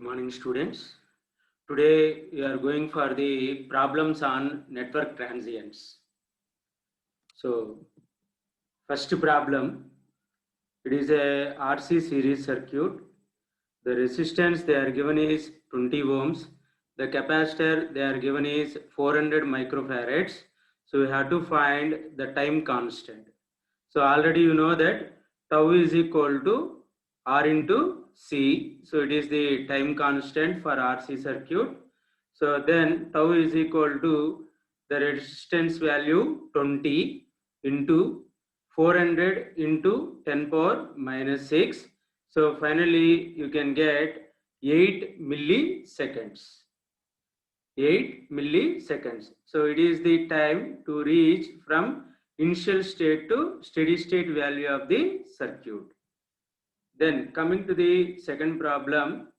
morning, students. Today we are going for the problems on network transients. So, first problem, it is a RC series circuit. The resistance they are given is 20 ohms. The capacitor they are given is 400 microfarads. So we have to find the time constant. So already you know that tau is equal to R into C. So it is the time constant for RC circuit. So then tau is equal to the resistance value 20 into 400 into 10 power minus 6. So finally you can get 8 milliseconds. 8 milliseconds. So it is the time to reach from initial state to steady state value of the circuit. Then coming to the second problem.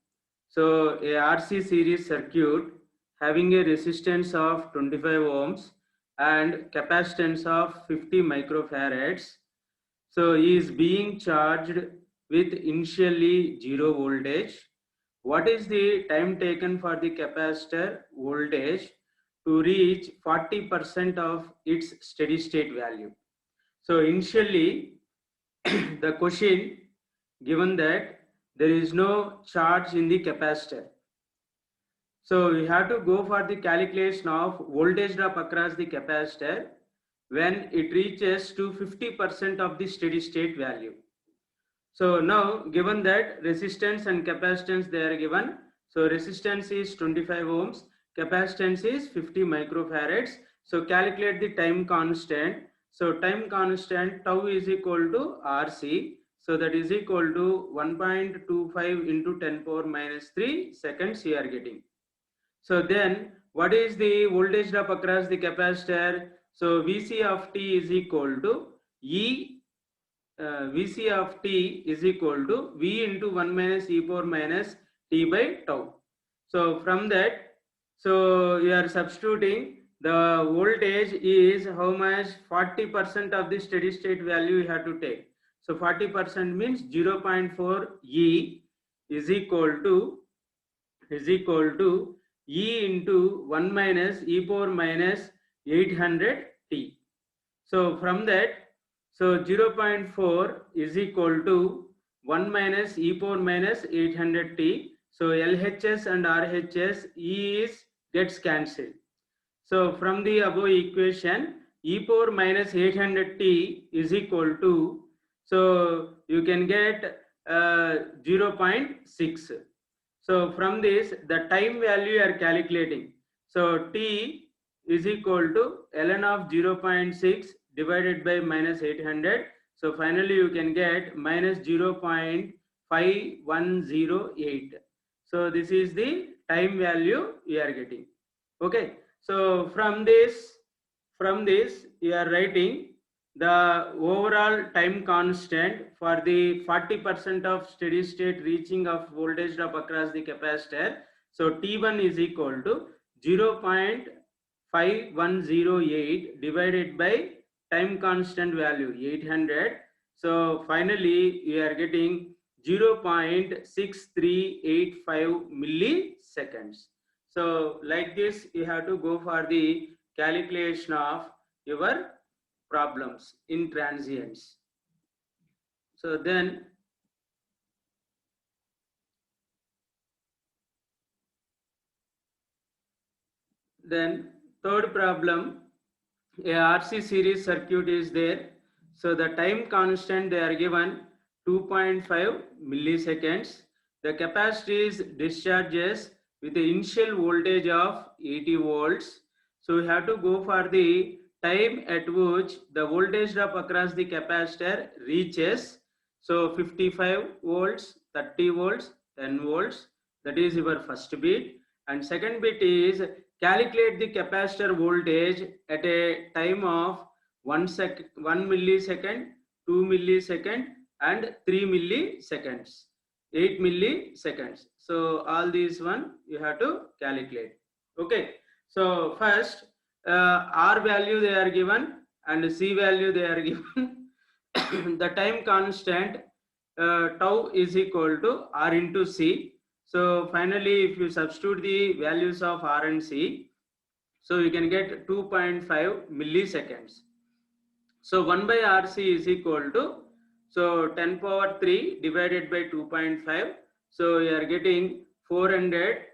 So a RC series circuit having a resistance of 25 ohms and capacitance of 50 microfarads. So is being charged with initially 0 voltage. What is the time taken for the capacitor voltage to reach 40% of its steady state value? So initially the question given that there is no charge in the capacitor. So we have to go for the calculation of voltage drop across the capacitor when it reaches to 50% of the steady state value. So now given that resistance and capacitance they are given. So resistance is 25 ohms, capacitance is 50 microfarads. So calculate the time constant. So time constant tau is equal to RC. So that is equal to 1.25 into 10 power minus 3 seconds you are getting. So then what is the voltage drop across the capacitor? So Vc of t is equal to Vc of t is equal to V into 1 minus e power minus t by tau. So from that, so you are substituting the voltage is how much? 40% of the steady state value you have to take. So 40% means 0.4 E is equal to E into 1 minus e power minus 800 t. So from that, so 0.4 is equal to 1 minus e power minus 800 t. So LHS and RHS E is gets cancelled. So from the above equation, e power minus 800 t is equal to, so you can get 0.6. So from this, the time value you are calculating. So t is equal to ln of 0.6 divided by minus 800. So finally you can get minus 0.5108. So this is the time value you are getting. Okay. So from this you are writing the overall time constant for the 40% of steady state reaching of voltage drop across the capacitor. So T1 is equal to 0.5108 divided by time constant value 800. So finally you are getting 0.6385 milliseconds. So like this you have to go for the calculation of your problems in transients. So then third problem, a RC series circuit is there. So the time constant they are given 2.5 milliseconds. The capacitor is discharges with the initial voltage of 80 volts. So we have to go for the time at which the voltage drop across the capacitor reaches. So 55 volts, 30 volts, 10 volts. That is your first bit. And second bit is calculate the capacitor voltage at a time of 1 millisecond, 2 millisecond, and 3 milliseconds, 8 milliseconds. So all these one you have to calculate. Okay. So first R value they are given and C value they are given. The time constant tau is equal to R into C. So finally, if you substitute the values of R and C, so you can get 2.5 milliseconds. So 1 by RC is equal to, so 10 power 3 divided by 2.5. So you are getting 400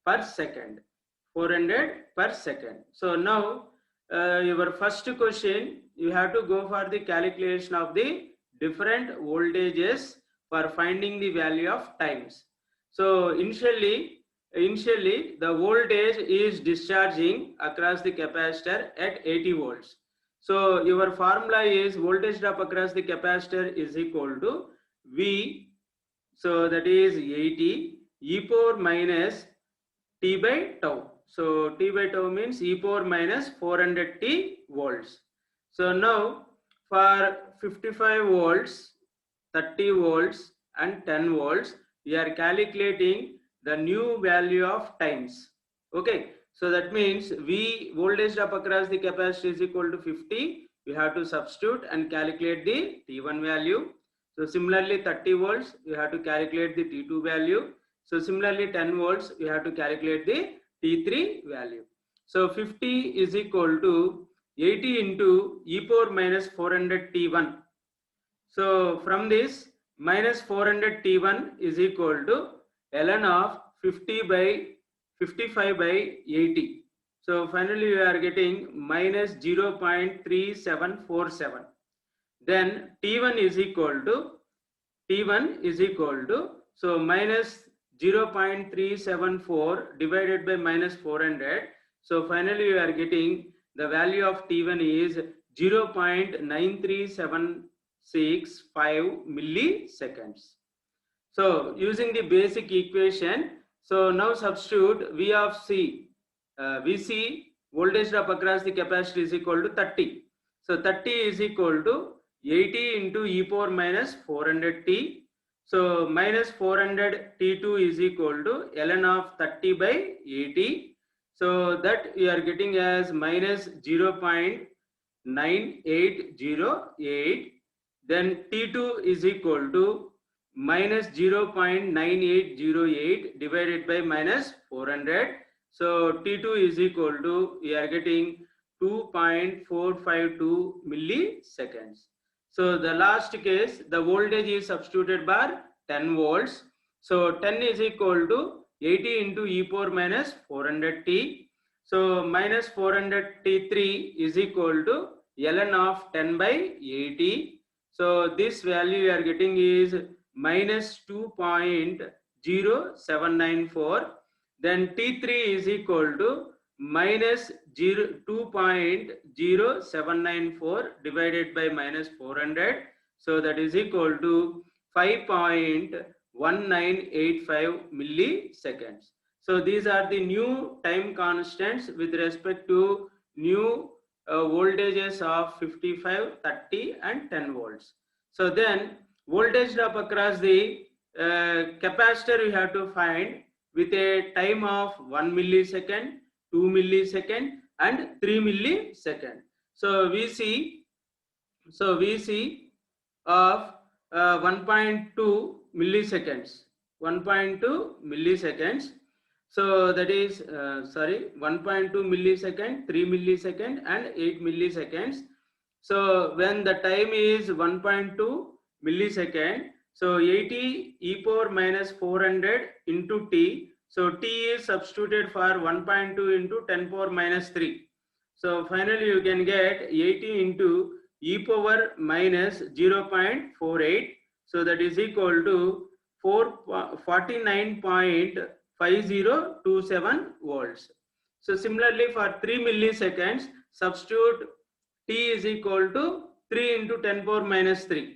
per second. 400 per second. So now your first question, you have to go for the calculation of the different voltages for finding the value of times. So initially the voltage is discharging across the capacitor at 80 volts. So your formula is voltage drop across the capacitor is equal to V, so that is 80 e power minus T by tau. So T by tau means e power minus 400 T volts. So now for 55 volts, 30 volts and 10 volts, we are calculating the new value of times. Okay. So that means V voltage drop across the capacitor is equal to 50. We have to substitute and calculate the T1 value. So similarly 30 volts, we have to calculate the T2 value. So similarly 10 volts, we have to calculate the T3 value. So 50 is equal to 80 into e power minus 400 T1. So from this, minus 400 T1 is equal to ln of 50 by 55 by 80. So finally we are getting minus 0.3747. Then T1 is equal to so minus 0.374 divided by minus 400. So finally we are getting the value of T1 is 0.93765 milliseconds. So using the basic equation, so now substitute V of C, Vc voltage drop across the capacitor is equal to 30. So 30 is equal to 80 into e power minus 400 T. So minus 400 T2 is equal to ln of 30 by 80. So that we are getting as minus 0.9808. Then T2 is equal to minus 0.9808 divided by minus 400. So T2 is equal to, we are getting 2.452 milliseconds. So the last case, the voltage is substituted by 10 volts. So 10 is equal to 80 into e power minus 400 T. So minus 400 T3 is equal to ln of 10 by 80. So this value we are getting is minus 2.0794. Then T3 is equal to minus 2.0794 divided by minus 400. So that is equal to 5.1985 milliseconds. So these are the new time constants with respect to new voltages of 55, 30 and 10 volts. So then voltage drop across the capacitor we have to find with a time of 1 millisecond, 2 millisecond and 3 millisecond. So Vc of 1.2 milliseconds, 1.2 milliseconds. So that is 1.2 millisecond, 3 millisecond and 8 milliseconds. So when the time is 1.2 millisecond, so 80 e power minus 400 into T. So T is substituted for 1.2 into 10 power minus 3. So finally you can get 80 into e power minus 0.48. So that is equal to 49.5027 volts. So similarly for 3 milliseconds, substitute T is equal to 3 into 10 power minus 3.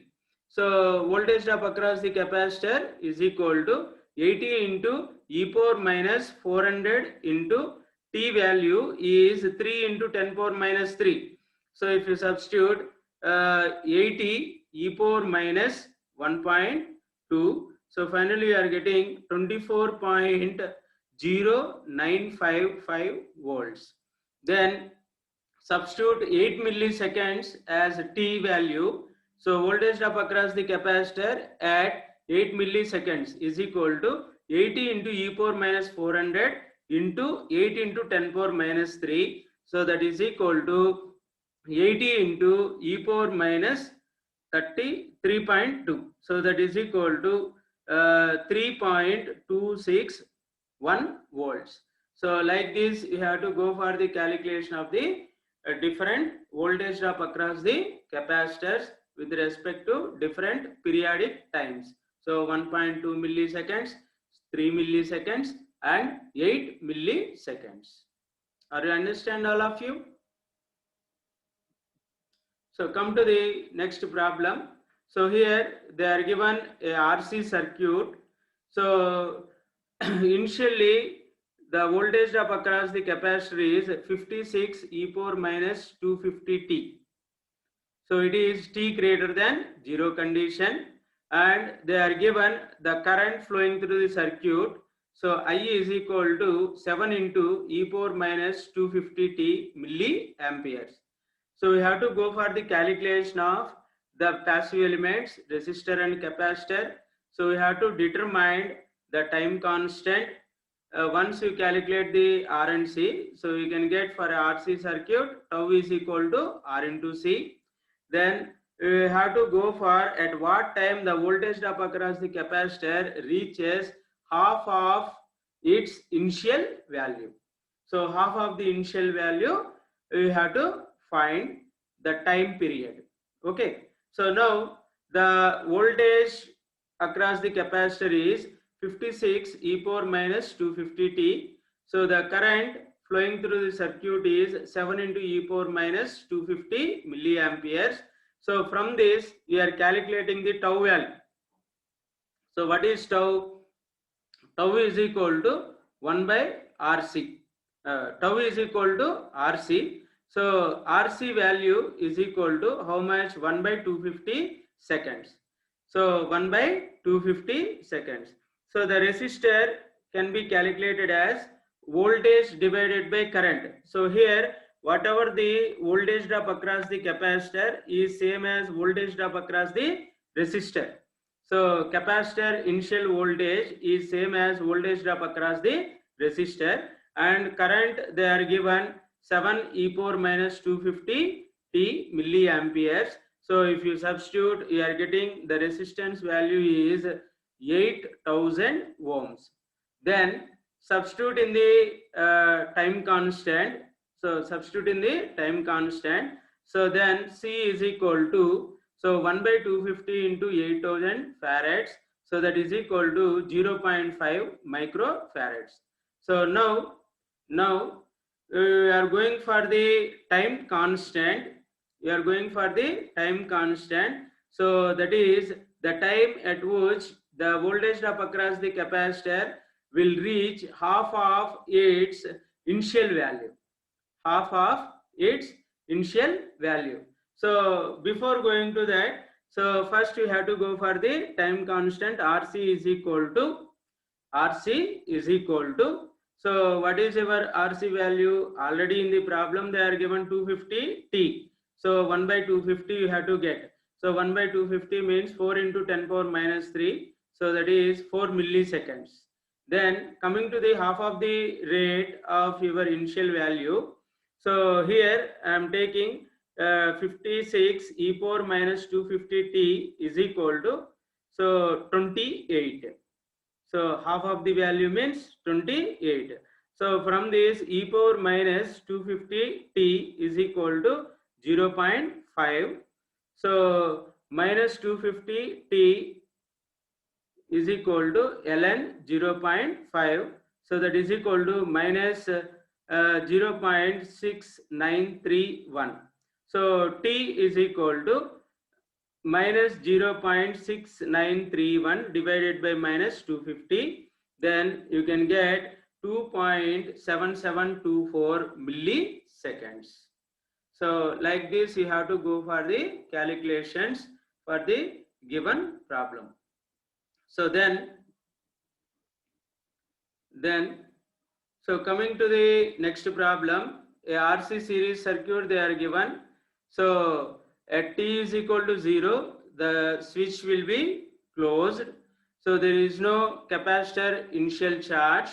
So voltage drop across the capacitor is equal to 80 into e power minus 400 into T value is 3 into 10 power minus 3. So if you substitute 80 e power minus 1.2, so finally you are getting 24.0955 volts. Then substitute 8 milliseconds as T value. So voltage drop across the capacitor at 8 milliseconds is equal to 80 into e power minus 400 into 8 into 10 power minus 3. So that is equal to 80 into e power minus 33.2. So that is equal to 3.261 volts. So like this, you have to go for the calculation of the different voltage drop across the capacitors with respect to different periodic times. So 1.2 milliseconds, 3 milliseconds and 8 milliseconds. Are you understand all of you? So come to the next problem. So here they are given a RC circuit. So initially the voltage drop across the capacitor is 56 e power minus 250 t. So it is t greater than 0 condition, and they are given the current flowing through the circuit. So I is equal to 7 into e power minus 250 t milliamperes. So we have to go for the calculation of the passive elements, resistor and capacitor. So we have to determine the time constant. Once you calculate the R and C, so you can get for a RC circuit, tau is equal to R into C. Then we have to go for at what time the voltage drop across the capacitor reaches half of its initial value. So half of the initial value we have to find the time period. Okay, so now the voltage across the capacitor is 56 e power minus 250 t. So the current flowing through the circuit is 7 into e power minus 250 milliamperes. So from this we are calculating the tau value. So what is tau? Tau is equal to 1 by RC. Tau is equal to RC. So RC value is equal to how much? 1 by 250 seconds. So 1 by 250 seconds. So the resistor can be calculated as voltage divided by current. So here whatever the voltage drop across the capacitor is same as voltage drop across the resistor. So capacitor initial voltage is same as voltage drop across the resistor, and current they are given 7 e power minus 250 t milliamperes. So if you substitute, you are getting the resistance value is 8000 ohms. Then substitute in the time constant. So substitute in the time constant. So then C is equal to, so 1 by 250 into 8000 farads. So that is equal to 0.5 microfarads. So now we are going for the time constant. We are going for the time constant. So that is the time at which the voltage drop across the capacitor will reach half of its initial value. Half of its initial value. So before going to that, so first you have to go for the time constant. RC is equal to, so what is our RC value? Already in the problem they are given 250 T. So 1 by 250 you have to get. So 1 by 250 means 4 into 10 power minus 3. So that is 4 milliseconds. Then coming to the half of the rate of your initial value. So here I am taking 56 e power minus 250 t is equal to, so 28. So half of the value means 28. So from this e power minus 250 t is equal to 0.5. So minus 250 t is equal to ln 0.5. So that is equal to minus 0.6931. So t is equal to minus 0.6931 divided by minus 250. Then you can get 2.7724 milliseconds. So like this you have to go for the calculations for the given problem. So so coming to the next problem, a RC series circuit they are given. So at t is equal to 0, the switch will be closed. So there is no capacitor initial charge.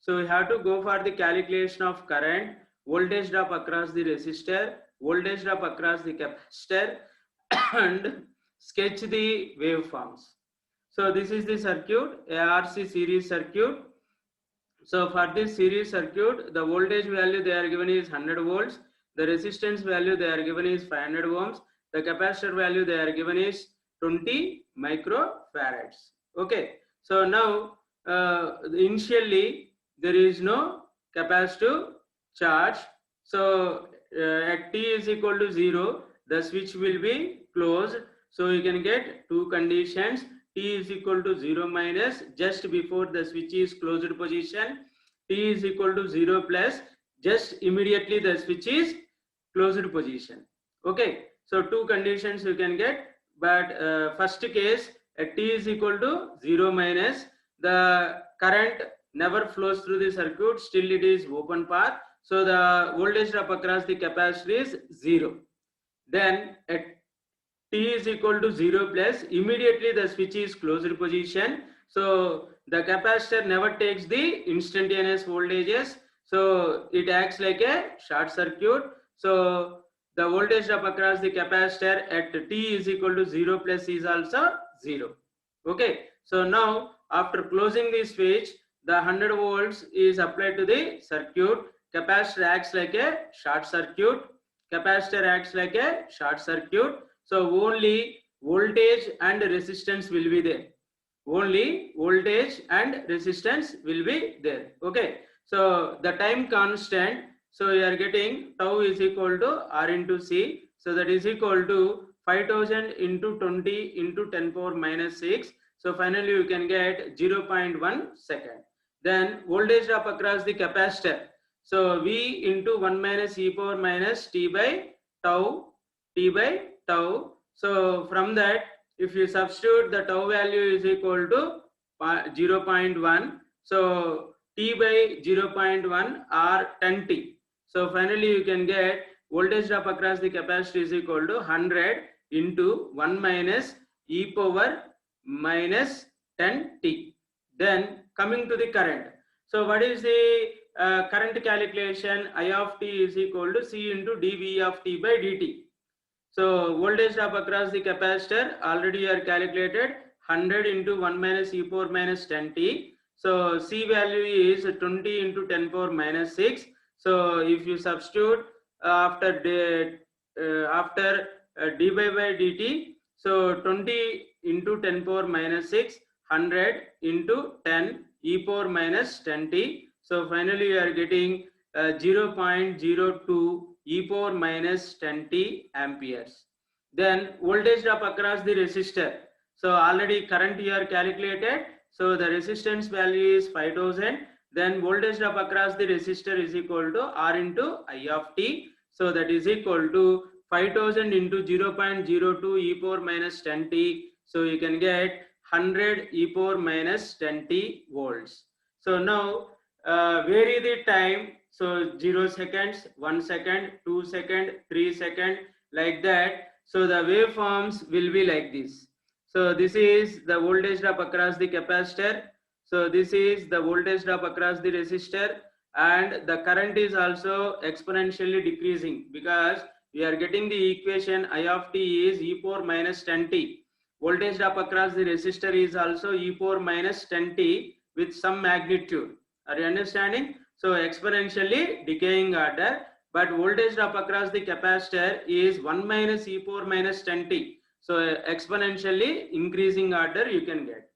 So we have to go for the calculation of current, voltage drop across the resistor, voltage drop across the capacitor, and sketch the waveforms. So this is the circuit, ARC series circuit. So for this series circuit, the voltage value they are given is 100 volts, the resistance value they are given is 500 ohms, the capacitor value they are given is 20 microfarads. Okay, so now initially there is no capacitive charge. So at t is equal to 0, the switch will be closed. So you can get two conditions. T is equal to 0 minus just before the switch is closed position, T is equal to 0 plus just immediately the switch is closed position. Okay, so two conditions you can get, but first case at T is equal to 0 minus, the current never flows through the circuit, still it is open path, so the voltage drop across the capacitor is 0. Then at T is equal to 0 plus, immediately the switch is closed position, so the capacitor never takes the instantaneous voltages, so it acts like a short circuit. So the voltage drop across the capacitor at T is equal to 0 plus is also 0. Okay, so now after closing the switch, the 100 volts is applied to the circuit, capacitor acts like a short circuit, capacitor acts like a short circuit. So only voltage and resistance will be there. Only voltage and resistance will be there. Okay. So the time constant. So you are getting tau is equal to R into C. So that is equal to 5000 into 20 into 10 power minus 6. So finally you can get 0.1 second. Then voltage drop across the capacitor. So V into 1 minus e power minus t by tau. So from that, if you substitute, the tau value is equal to 0.1. So t by 0.1 or 10t. So finally you can get voltage drop across the capacitor is equal to 100 into 1 minus e power minus 10t. Then coming to the current. So what is the current calculation? I of t is equal to C into dV of t by dt. So voltage drop across the capacitor already are calculated 100 into 1 minus e power minus 10t. So C value is 20 into 10 power minus 6. So if you substitute after d by dt, so 20 into 10 power minus 6, 100 into 10 e power minus 10t. So finally you are getting 0.02 e power minus 10t amperes. Then voltage drop across the resistor. So already current here calculated. So the resistance value is 5000. Then voltage drop across the resistor is equal to R into I of t. So that is equal to 5000 into 0.02 e power minus 10t. So you can get 100 e power minus 10t volts. So now vary the time. So 0 seconds, 1 second, 2 second, 3 second, like that. So the waveforms will be like this. So this is the voltage drop across the capacitor. So this is the voltage drop across the resistor, and the current is also exponentially decreasing because we are getting the equation I of t is e power minus 10t. Voltage drop across the resistor is also e power minus 10t with some magnitude. Are you understanding? So exponentially decaying order, but voltage drop across the capacitor is 1 minus e power minus 10t. So exponentially increasing order you can get.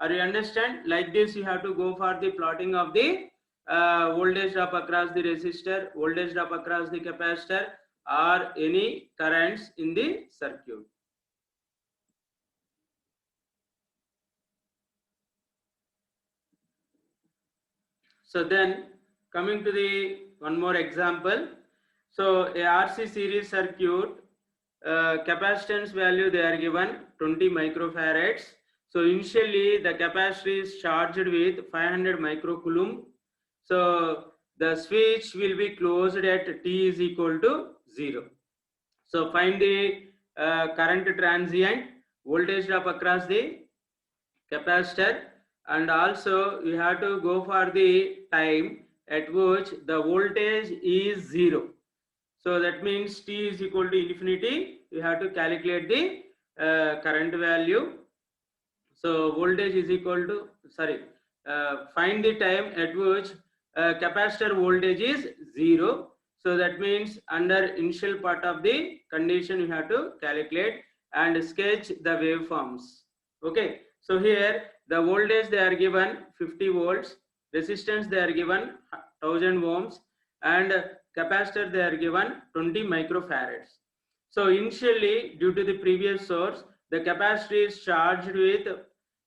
Are you understand? Like this you have to go for the plotting of the voltage drop across the resistor, voltage drop across the capacitor, or any currents in the circuit. So then coming to the one more example. So a RC series circuit, capacitance value they are given 20 microfarads. So initially the capacitor is charged with 500 microcoulomb. So the switch will be closed at t is equal to 0. So find the current transient, voltage drop across the capacitor, and also you have to go for the time at which the voltage is 0. So that means t is equal to infinity. You have to calculate the current value. So voltage is equal to, find the time at which capacitor voltage is 0. So that means under initial part of the condition you have to calculate and sketch the waveforms. Okay. So here the voltage they are given 50 volts, resistance they are given 1000 ohms, and capacitor they are given 20 microfarads. So initially, due to the previous source, the capacitor is charged with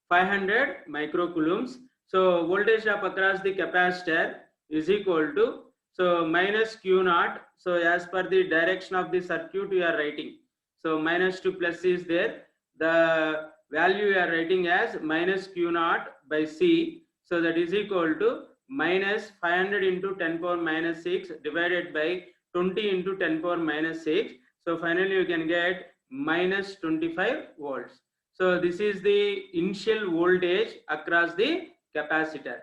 500 microcoulombs. So voltage drop across the capacitor is equal to, so minus Q naught. So as per the direction of the circuit we are writing. So minus to plus is there. The value we are writing as minus Q naught by C. So that is equal to minus 500 into 10 power minus 6 divided by 20 into 10 power minus 6. So finally you can get minus 25 volts. So this is the initial voltage across the capacitor.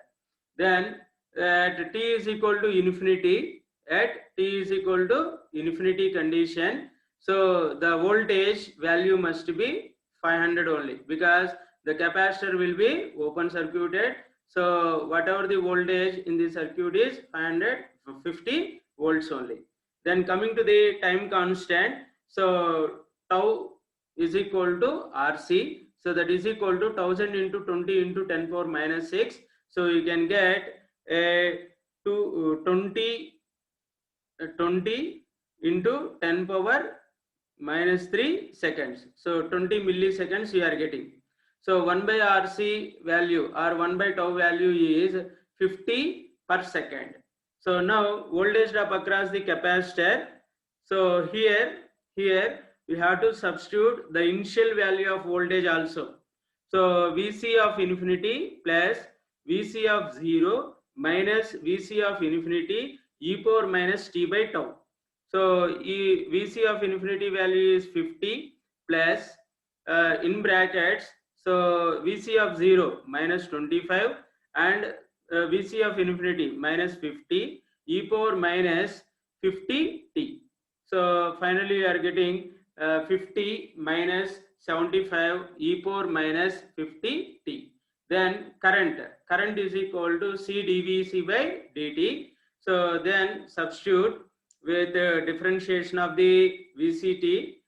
Then at t is equal to infinity, at t is equal to infinity condition, so the voltage value must be 500 only, because the capacitor will be open circuited. So whatever the voltage in the circuit is 550 volts only. Then coming to the time constant, so tau is equal to RC. So that is equal to 1000 into 20 into 10 power minus 6. So you can get a 20 into 10 power minus 3 seconds. So 20 milliseconds you are getting. So 1 by RC value or 1 by tau value is 50 per second. So now voltage drop across the capacitor. So here we have to substitute the initial value of voltage also. So Vc of infinity plus Vc of 0 minus Vc of infinity e power minus t by tau. So Vc of infinity value is 50 plus in brackets, so Vc of 0 minus 25 and Vc of infinity minus 50 e power minus 50t. So finally you are getting 50 minus 75 e power minus 50t. Then current is equal to C dVc by dt. So then substitute with differentiation of the VCT.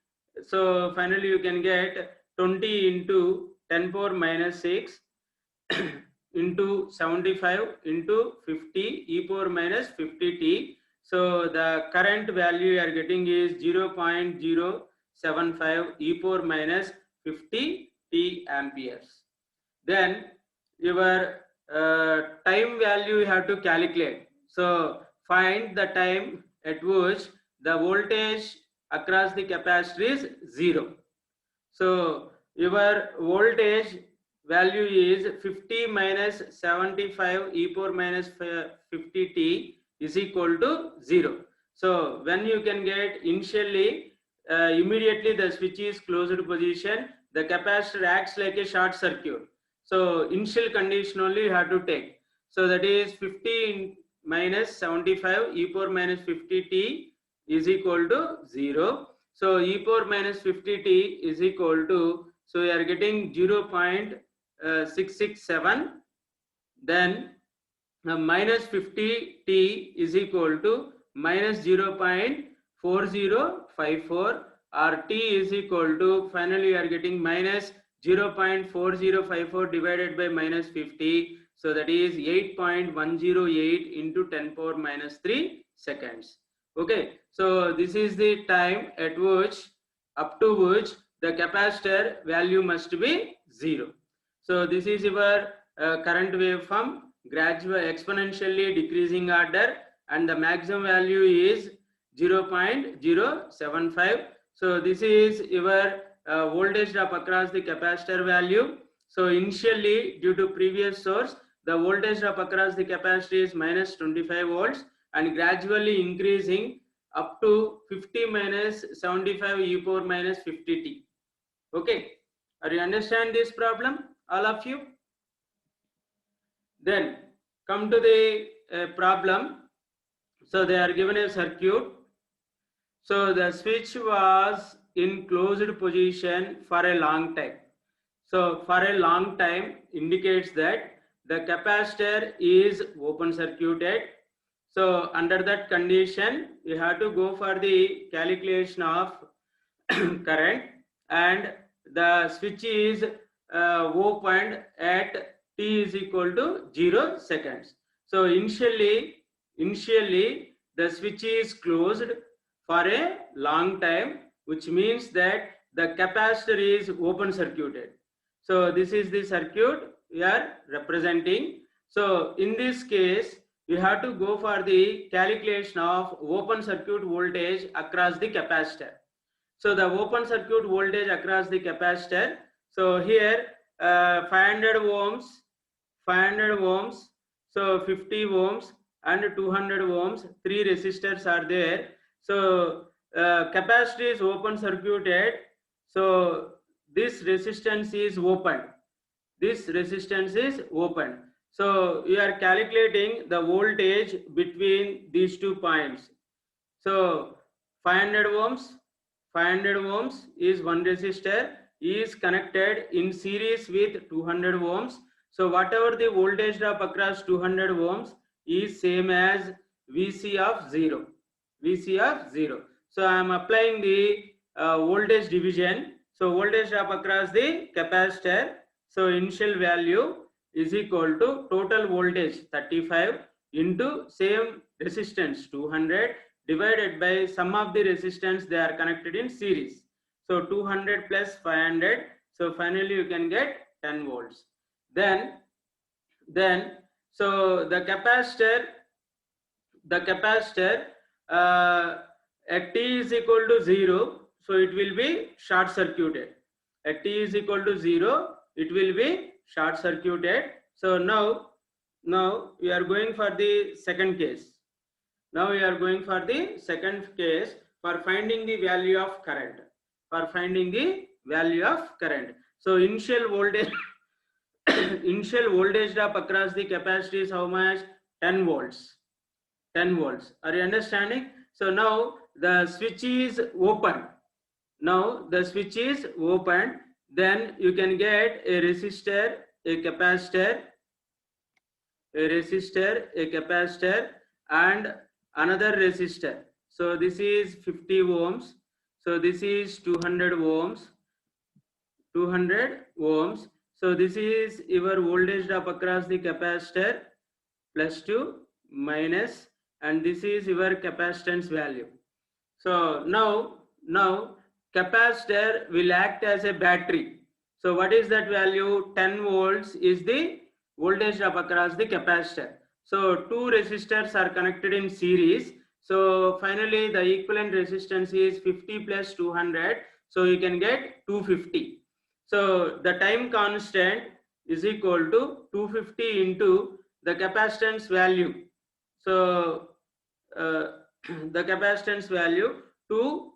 So finally you can get 20 into 10 power minus 6 into 75 into 50 e power minus 50t. So the current value you are getting is 0.075 e power minus 50 t amperes. Then your time value you have to calculate. So find the time at which the voltage across the capacitor is 0. So your voltage value is 50 minus 75 e power minus 50t is equal to 0. So when you can get initially, immediately the switch is closed position, the capacitor acts like a short circuit. So initial condition only you have to take. So that is 50 minus 75 e power minus 50t is equal to 0. So e power minus 50t is equal to, so you are getting 0.667. Then minus 50t is equal to minus 0.4054, or t is equal to, finally you are getting minus 0.4054 divided by minus 50. So that is 8.108 into 10 power minus 3 seconds. Okay, so this is the time at which, up to which the capacitor value must be 0. So this is your current waveform, gradual exponentially decreasing order, and the maximum value is 0.075. So this is your voltage drop across the capacitor value. So initially, due to previous source, the voltage drop across the capacitor is minus 25 volts and gradually increasing up to 50 minus 75 e power minus 50t. Okay, are you understand this problem? all of you? Then come to the problem. So they are given a circuit. So the switch was in closed position for a long time. So for a long time indicates that the capacitor is open circuited. So under that condition, we have to go for the calculation of current, and the switch is opened at t is equal to 0 seconds. So initially the switch is closed for a long time, which means that the capacitor is open circuited. So this is the circuit we are representing. So in this case, you have to go for the calculation of open circuit voltage across the capacitor. So the open circuit voltage across the capacitor. So here 500 ohms, so 50 ohms and 200 ohms, three resistors are there. So capacitor is open circuited. So this resistance is open. This resistance is open. So we are calculating the voltage between these 2 points. So 500 ohms is one resistor, is connected in series with 200 ohms. So whatever the voltage drop across 200 ohms is same as VC of 0. VC of 0. So I am applying the voltage division. So voltage drop across the capacitor. So initial value is equal to total voltage 35 into same resistance 200 divided by sum of the resistance they are connected in series. So 200 plus 500. So finally you can get 10 volts. Then so the capacitor at t is equal to 0. So it will be short circuited. At t is equal to 0, it will be short circuited. So now we are going for the second case. Now we are going for the second case for finding the value of current. So initial voltage drop across the capacitor is how much? 10 volts. 10 volts. Are you understanding? So now the switch is open. Then you can get a resistor, a capacitor, and another resistor. So this is 50 ohms. So this is 200 ohms. So this is your voltage drop across the capacitor, plus 2 minus, and this is your capacitance value. So now capacitor will act as a battery. So what is that value? 10 volts is the voltage drop across the capacitor. So two resistors are connected in series. So finally the equivalent resistance is 50 plus 200. So you can get 250. So the time constant is equal to 250 into the capacitance value. So the capacitance value 2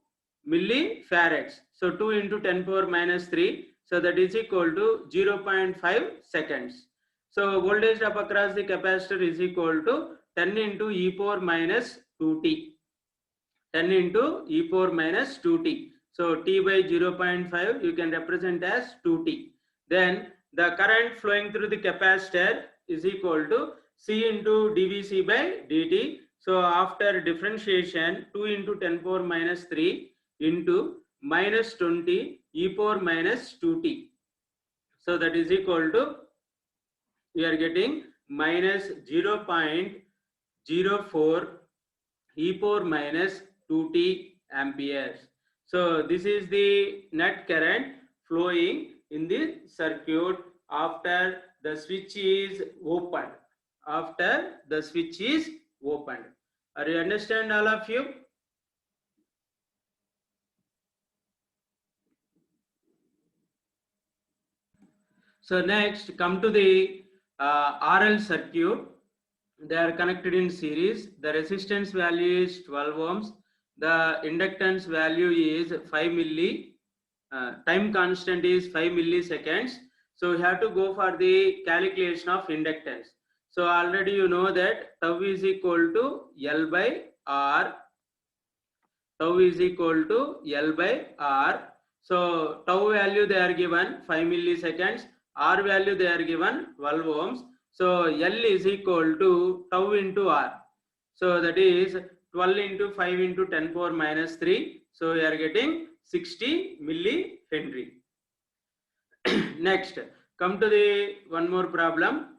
millifarads. So 2 into 10 power minus 3. So that is equal to 0.5 seconds. So voltage drop across the capacitor is equal to 10 into e power minus 2t. 10 into e power minus 2t. So t by 0.5 you can represent as 2t. Then the current flowing through the capacitor is equal to C into dVc by dt. So after differentiation, 2 into 10 power minus 3 into minus 20 e power minus 2t. So that is equal to, we are getting minus 0.04 e power minus 2t amperes. So this is the net current flowing in the circuit after the switch is opened. Are you understand, all of you? So next, come to the RL circuit. They are connected in series. The resistance value is 12 ohms. The inductance value is 5 milli. Time constant is 5 milliseconds. So we have to go for the calculation of inductance. So already you know that tau is equal to L by R. Tau is equal to L by R. So tau value they are given 5 milliseconds. R value they are given 12 ohms. So L is equal to tau into R. So that is 12 into 5 into 10 power minus 3. So we are getting 60 millihenry. Next, come to the one more problem.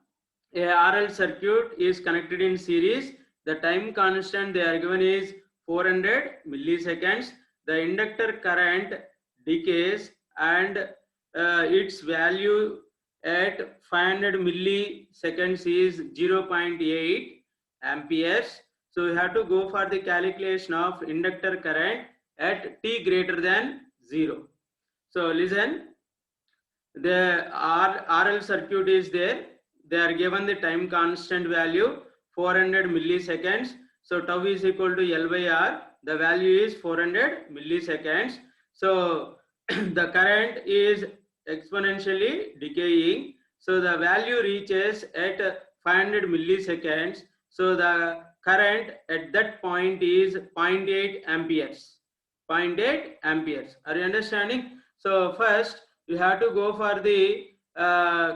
A RL circuit is connected in series. The time constant they are given is 400 milliseconds. The inductor current decays and its value at 500 milliseconds is 0.8 amperes. So we have to go for the calculation of inductor current at t greater than 0. So listen, the RL circuit is there. They are given the time constant value 400 milliseconds. So tau is equal to L by R. The value is 400 milliseconds. So the current is exponentially decaying. So the value reaches at 500 milliseconds. So the current at that point is 0.8 amperes. 0.8 amperes. Are you understanding? So first you have to go for the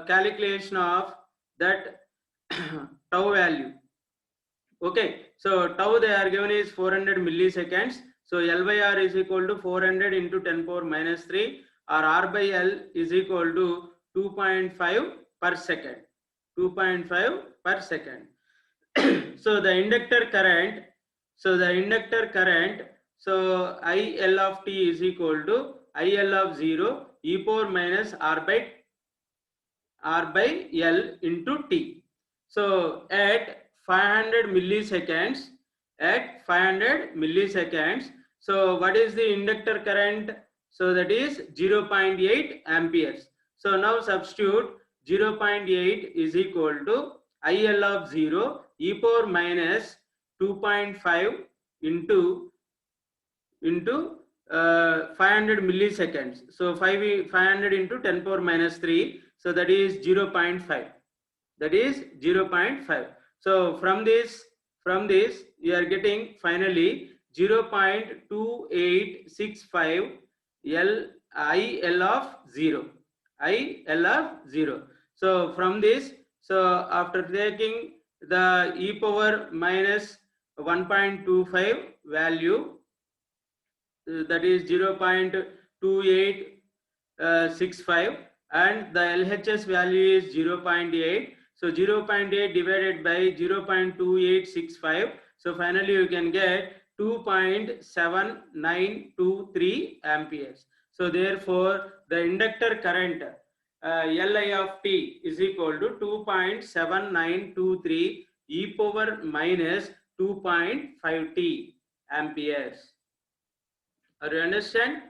calculation of that tau value. Okay, so tau they are given is 400 milliseconds. So L by R is equal to 400 into 10 power minus 3, or R by L is equal to 2.5 per second. 2.5 per second. So the inductor current, so IL of t is equal to IL of 0 e power minus R by L into t. So at 500 milliseconds, so what is the inductor current? So that is 0.8 amperes. So now substitute 0.8 is equal to IL of 0 e power minus 2.5 into 500 milliseconds. So 500 into 10 power minus 3. So that is 0.5. That is 0.5. So from this you are getting finally 0.2865 IL of 0. IL of 0. So from this, so after taking the e power minus 1.25 value, that is 0.2865, and the LHS value is 0.8. So 0.8 divided by 0.2865. So finally you can get 2.7923 amperes. So therefore the inductor current Li of t is equal to 2.7923 e power minus 2.5 t amperes. Are you understand?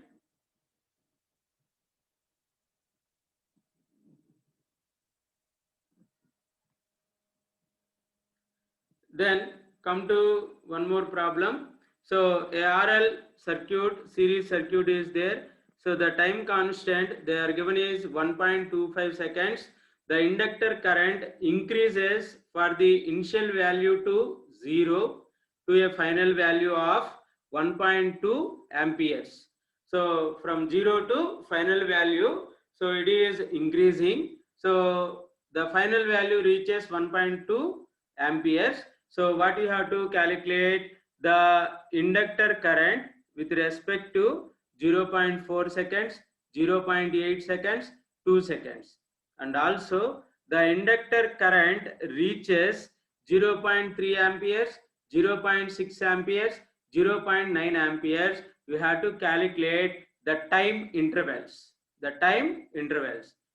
Then come to one more problem. So a RL circuit, series circuit is there. So the time constant they are given is 1.25 seconds. The inductor current increases for the initial value to 0 to a final value of 1.2 amperes. So from 0 to final value, so it is increasing. So the final value reaches 1.2 amperes. So what you have to calculate the inductor current with respect to 0.4 seconds, 0.8 seconds, 2 seconds. And also the inductor current reaches 0.3 amperes, 0.6 amperes, 0.9 amperes. You have to calculate the time intervals.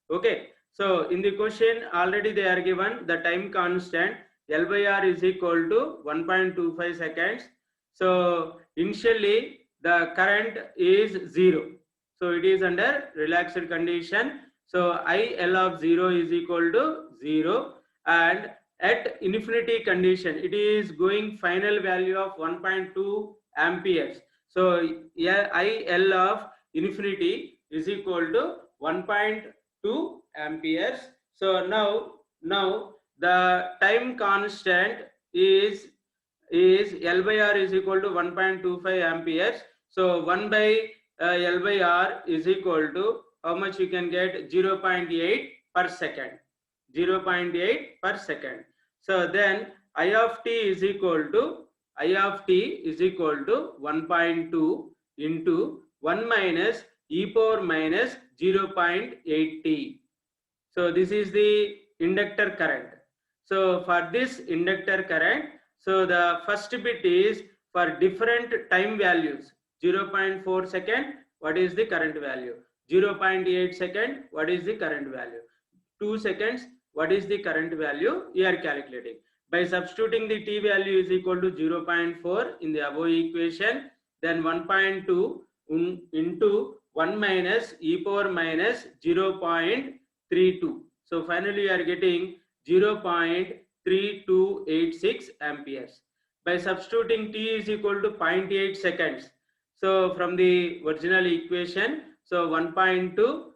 Okay. So in the question already they are given the time constant L by R is equal to 1.25 seconds. So initially the current is 0. So it is under relaxed condition. So IL of 0 is equal to 0, and at infinity condition it is going final value of 1.2 amperes. So IL of infinity is equal to 1.2 amperes. So now the time constant is L by R is equal to 1.25 amperes. So 1 by L by R is equal to how much you can get? 0.8 per second. 0.8 per second. So then I of t is equal to 1.2 into 1 minus e power minus 0.8t. So this is the inductor current. So for this inductor current, so the first bit is for different time values. 0.4 second, what is the current value? 0.8 second, what is the current value? 2 seconds, what is the current value? We are calculating. By substituting the t value is equal to 0.4 in the above equation, then 1.2 into 1 minus e power minus 0.32. So finally you are getting 0.3286 amperes. By substituting t is equal to 0.8 seconds. So from the original equation, so 1.2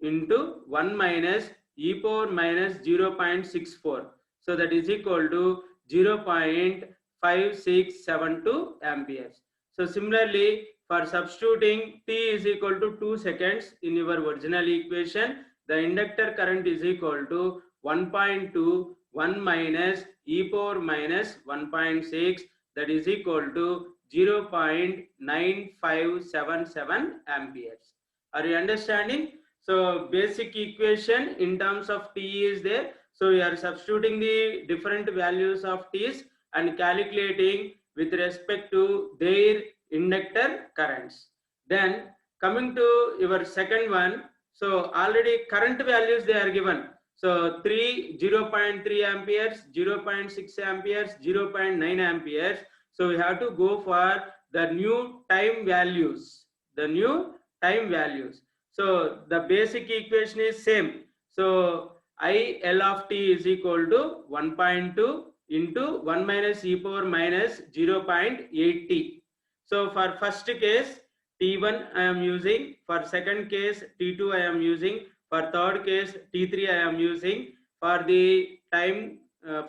into 1 minus e power minus 0.64. So that is equal to 0.5672 amperes. So similarly, for substituting t is equal to 2 seconds in your original equation, the inductor current is equal to 1.2 1 minus e power minus 1.6, that is equal to 0.9577 amperes. Are you understanding? So basic equation in terms of t is there. So we are substituting the different values of t's and calculating with respect to their inductor currents. Then coming to your second one, so already current values they are given. So 0.3 amperes, 0.6 amperes, 0.9 amperes. So we have to go for the new time values. The new time values. So the basic equation is same. So IL of t is equal to 1.2 into 1 minus e power minus 0.8t. So for first case T1 I am using, for second case T2 I am using, for third case T3 I am using, for the time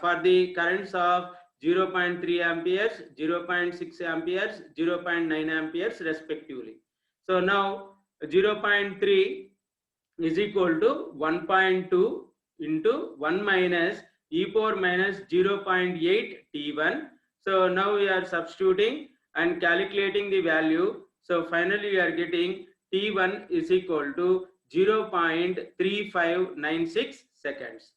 for the currents of 0.3 amperes, 0.6 amperes, 0.9 amperes respectively. So now 0.3 is equal to 1.2 into 1 minus e power minus 0.8 T1. So now we are substituting and calculating the value. So finally we are getting T1 is equal to 0.3596 seconds.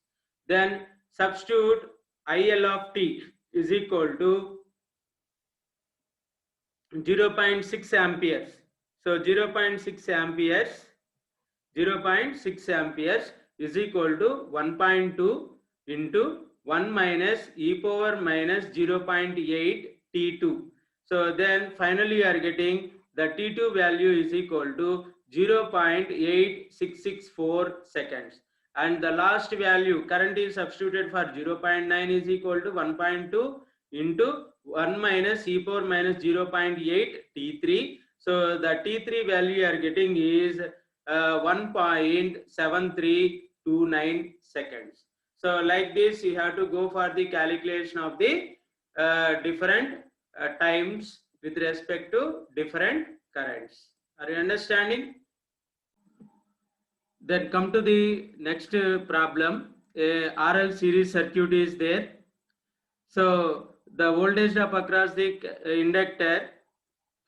Then substitute IL of t is equal to 0.6 amperes. So 0.6 amperes is equal to 1.2 into 1 minus e power minus 0.8 T2. So then finally you are getting the T2 value is equal to 0.8664 seconds. And the last value current is substituted for 0.9 is equal to 1.2 into 1 minus e power minus 0.8 T3. So the T3 value you are getting is 1.7329 seconds. So like this you have to go for the calculation of the different times with respect to different currents. Are you understanding? Then come to the next problem. A RL series circuit is there. So the voltage drop across the inductor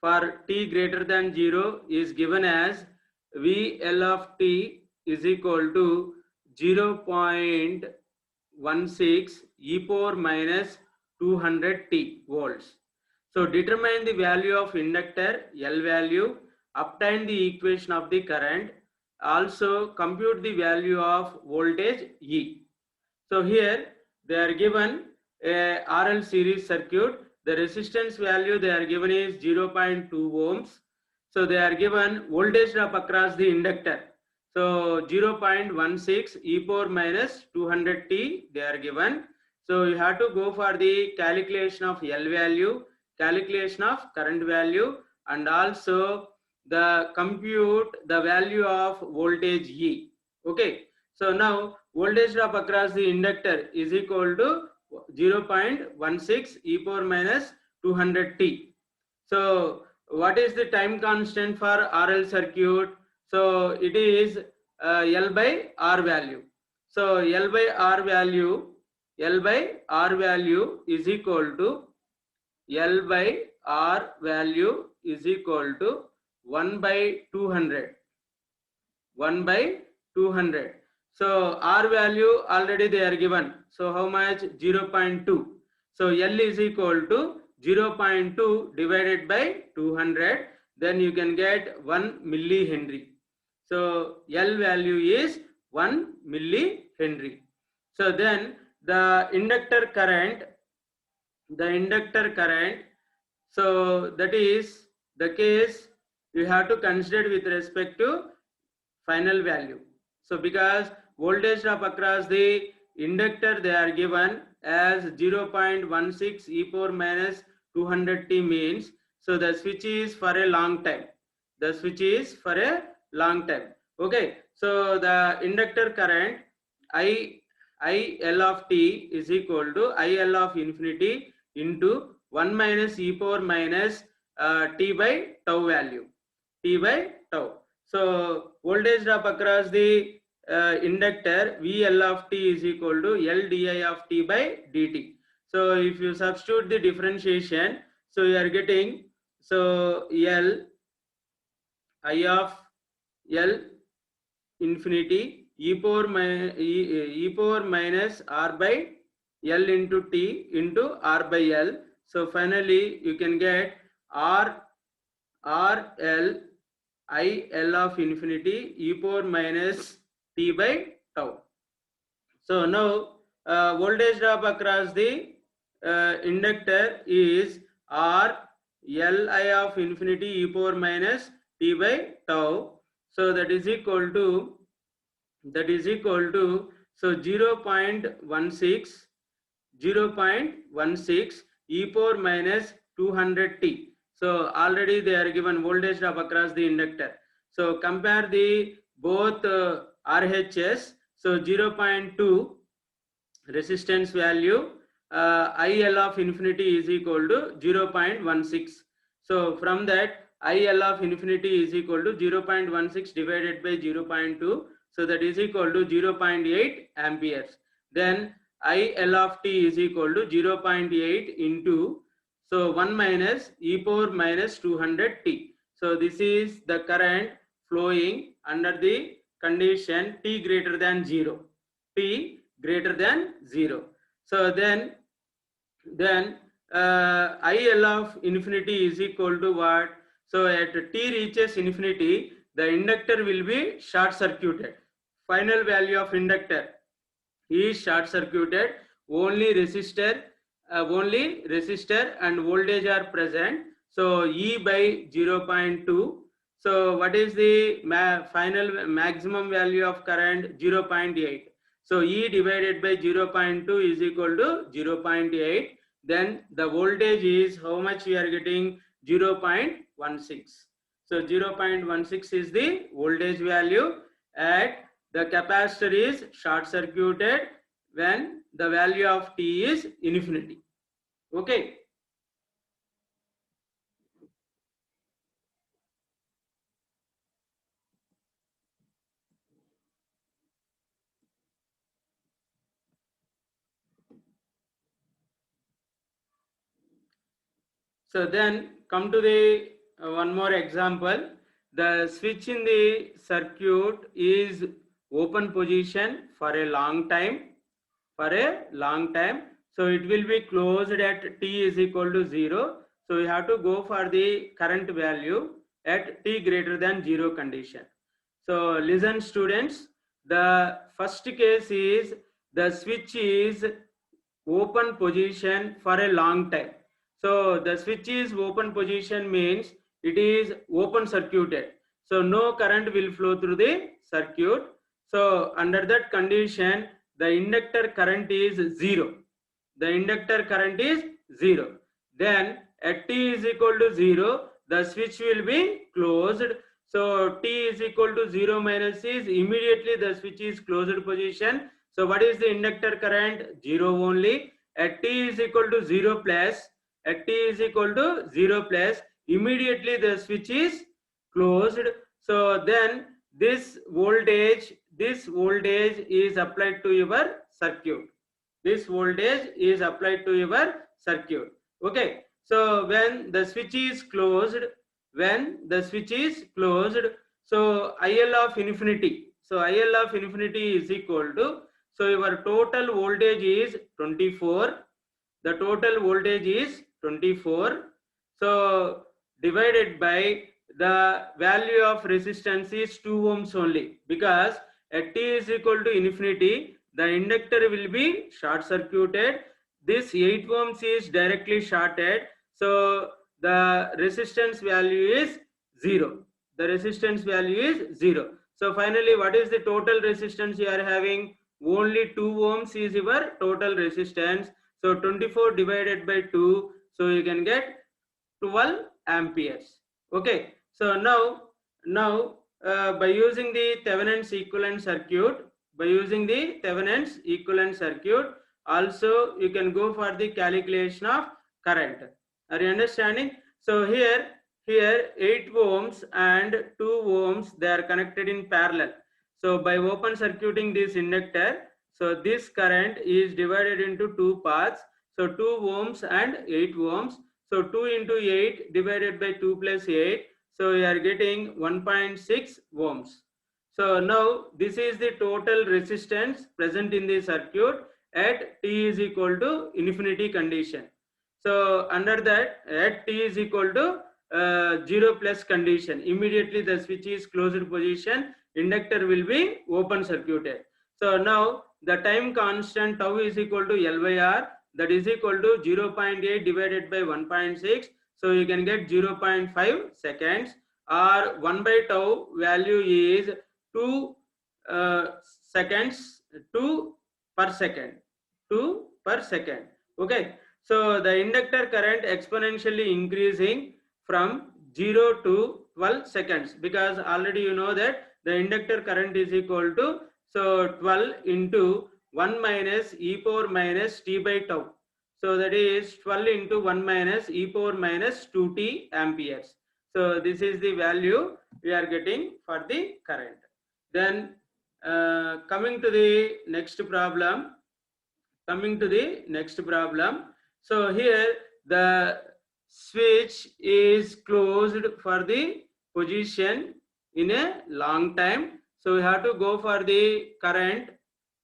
for t greater than 0 is given as VL of t is equal to 0.16 e power minus 200 t volts. So determine the value of inductor L value, obtain the equation of the current, also compute the value of voltage E. So here they are given a RL series circuit. The resistance value they are given is 0.2 ohms. So they are given voltage drop across the inductor. So 0.16 e power minus 200 t they are given. So you have to go for the calculation of L value, calculation of current value, and also the compute the value of voltage E. Okay. So now voltage drop across the inductor is equal to 0.16 e power minus 200t. So what is the time constant for RL circuit? So it is L by R value. So L by R value is equal to L by R value is equal to 1 by 200. 1 by 200. So R value already they are given. So how much? 0.2. So L is equal to 0.2 divided by 200. Then you can get 1 millihenry. So L value is 1 millihenry. So then the inductor current, so that is the case you have to consider with respect to final value. So because voltage drop across the inductor they are given as 0.16 e power minus 200t means, so the switch is for a long time. The switch is for a long time. Okay, so the inductor current IL of t is equal to IL of infinity into 1 minus e power minus t by tau value. T by tau. So voltage drop across the inductor VL of t is equal to L di of t by dt. So if you substitute the differentiation, so you are getting, so L I of L infinity e power minus R by L into t into R by L. So finally you can get R L IL of infinity e power minus t by tau. So now voltage drop across the inductor is R Li of infinity e power minus t by tau. So that is equal to so 0.16 e power minus 200t. So already they are given voltage drop across the inductor. So compare the both RHS. So 0.2 resistance value, IL of infinity is equal to 0.16. So from that IL of infinity is equal to 0.16 divided by 0.2. So that is equal to 0.8 amperes. Then IL of t is equal to 0.8 into, so 1 minus e power minus 200t. So this is the current flowing under the condition t greater than 0. T greater than 0. So then IL of infinity is equal to what? So at t reaches infinity, the inductor will be short circuited. Final value of inductor is short circuited. Only resistor and voltage are present. So E by 0.2. So what is the final maximum value of current? 0.8. So E divided by 0.2 is equal to 0.8. Then the voltage is how much we are getting? 0.16. So 0.16 is the voltage value at the capacitor is short circuited when the value of t is infinity. Okay. So then come to the one more example. The switch in the circuit is open position for a long time. So it will be closed at t is equal to 0. So we have to go for the current value at t greater than 0 condition. So listen students, the first case is the switch is open position for a long time. So the switch is open position means it is open circuited. So no current will flow through the circuit. So under that condition, the inductor current is 0. The inductor current is 0. Then at t is equal to 0, the switch will be closed. So t is equal to 0 minus is immediately the switch is closed position. So what is the inductor current? 0 only. At t is equal to 0 plus, at t is equal to 0 plus, immediately the switch is closed. So then this voltage is applied to your circuit. This voltage is applied to your circuit. Okay. So when the switch is closed, so IL of infinity. So IL of infinity is equal to, so your total voltage is 24. The total voltage is 24. So divided by the value of resistance is 2 ohms only, because at t is equal to infinity, the inductor will be short circuited. This 8 ohms is directly shorted. So the resistance value is 0. The resistance value is 0. So finally, what is the total resistance you are having? Only 2 ohms is your total resistance. So 24 divided by 2, so you can get 12 amperes. Okay. So now by using the Thevenin's equivalent circuit, also you can go for the calculation of current. Are you understanding? So here 8 ohms and 2 ohms, they are connected in parallel. So by open circuiting this inductor, so this current is divided into two parts. So 2 ohms and 8 ohms. So 2 into 8 divided by 2 plus 8. So you are getting 1.6 ohms. So now this is the total resistance present in the circuit at t is equal to infinity condition. So under that, at t is equal to 0 plus condition, immediately the switch is closed position, inductor will be open circuited. So now the time constant tau is equal to L by R, that is equal to 0.8 divided by 1.6. So you can get 0.5 seconds, or 1 by tau value is 2 seconds, 2 per second. Okay. So the inductor current exponentially increasing from 0 to 12 seconds, because already you know that the inductor current is equal to, so 12 into 1 minus e power minus t by tau. So that is 12 into 1 minus e power minus 2t amperes. So this is the value we are getting for the current. Then coming to the next problem. So here the switch is closed for the position in a long time. So we have to go for the current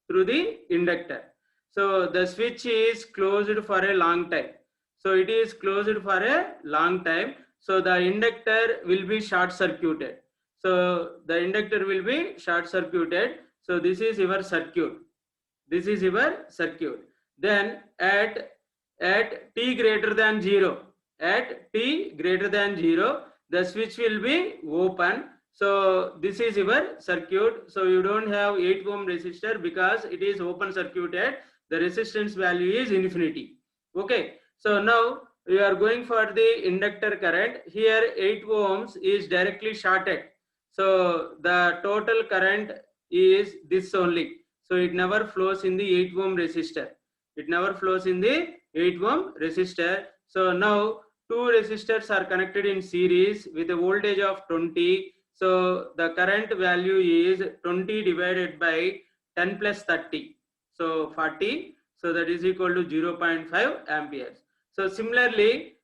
through the inductor. So the switch is closed for a long time. So it is closed for a long time. So the inductor will be short circuited. So the inductor will be short circuited. So this is your circuit. Then at t greater than 0, the switch will be open. So this is your circuit. So you don't have 8 ohm resistor because it is open circuited. The resistance value is infinity. Okay. So now we are going for the inductor current. Here 8 ohms is directly shorted. So the total current is this only. So it never flows in the 8 ohm resistor. So now two resistors are connected in series with a voltage of 20. So the current value is 20 divided by 10 plus 30. So 40. So that is equal to 0.5 amperes. So similarly,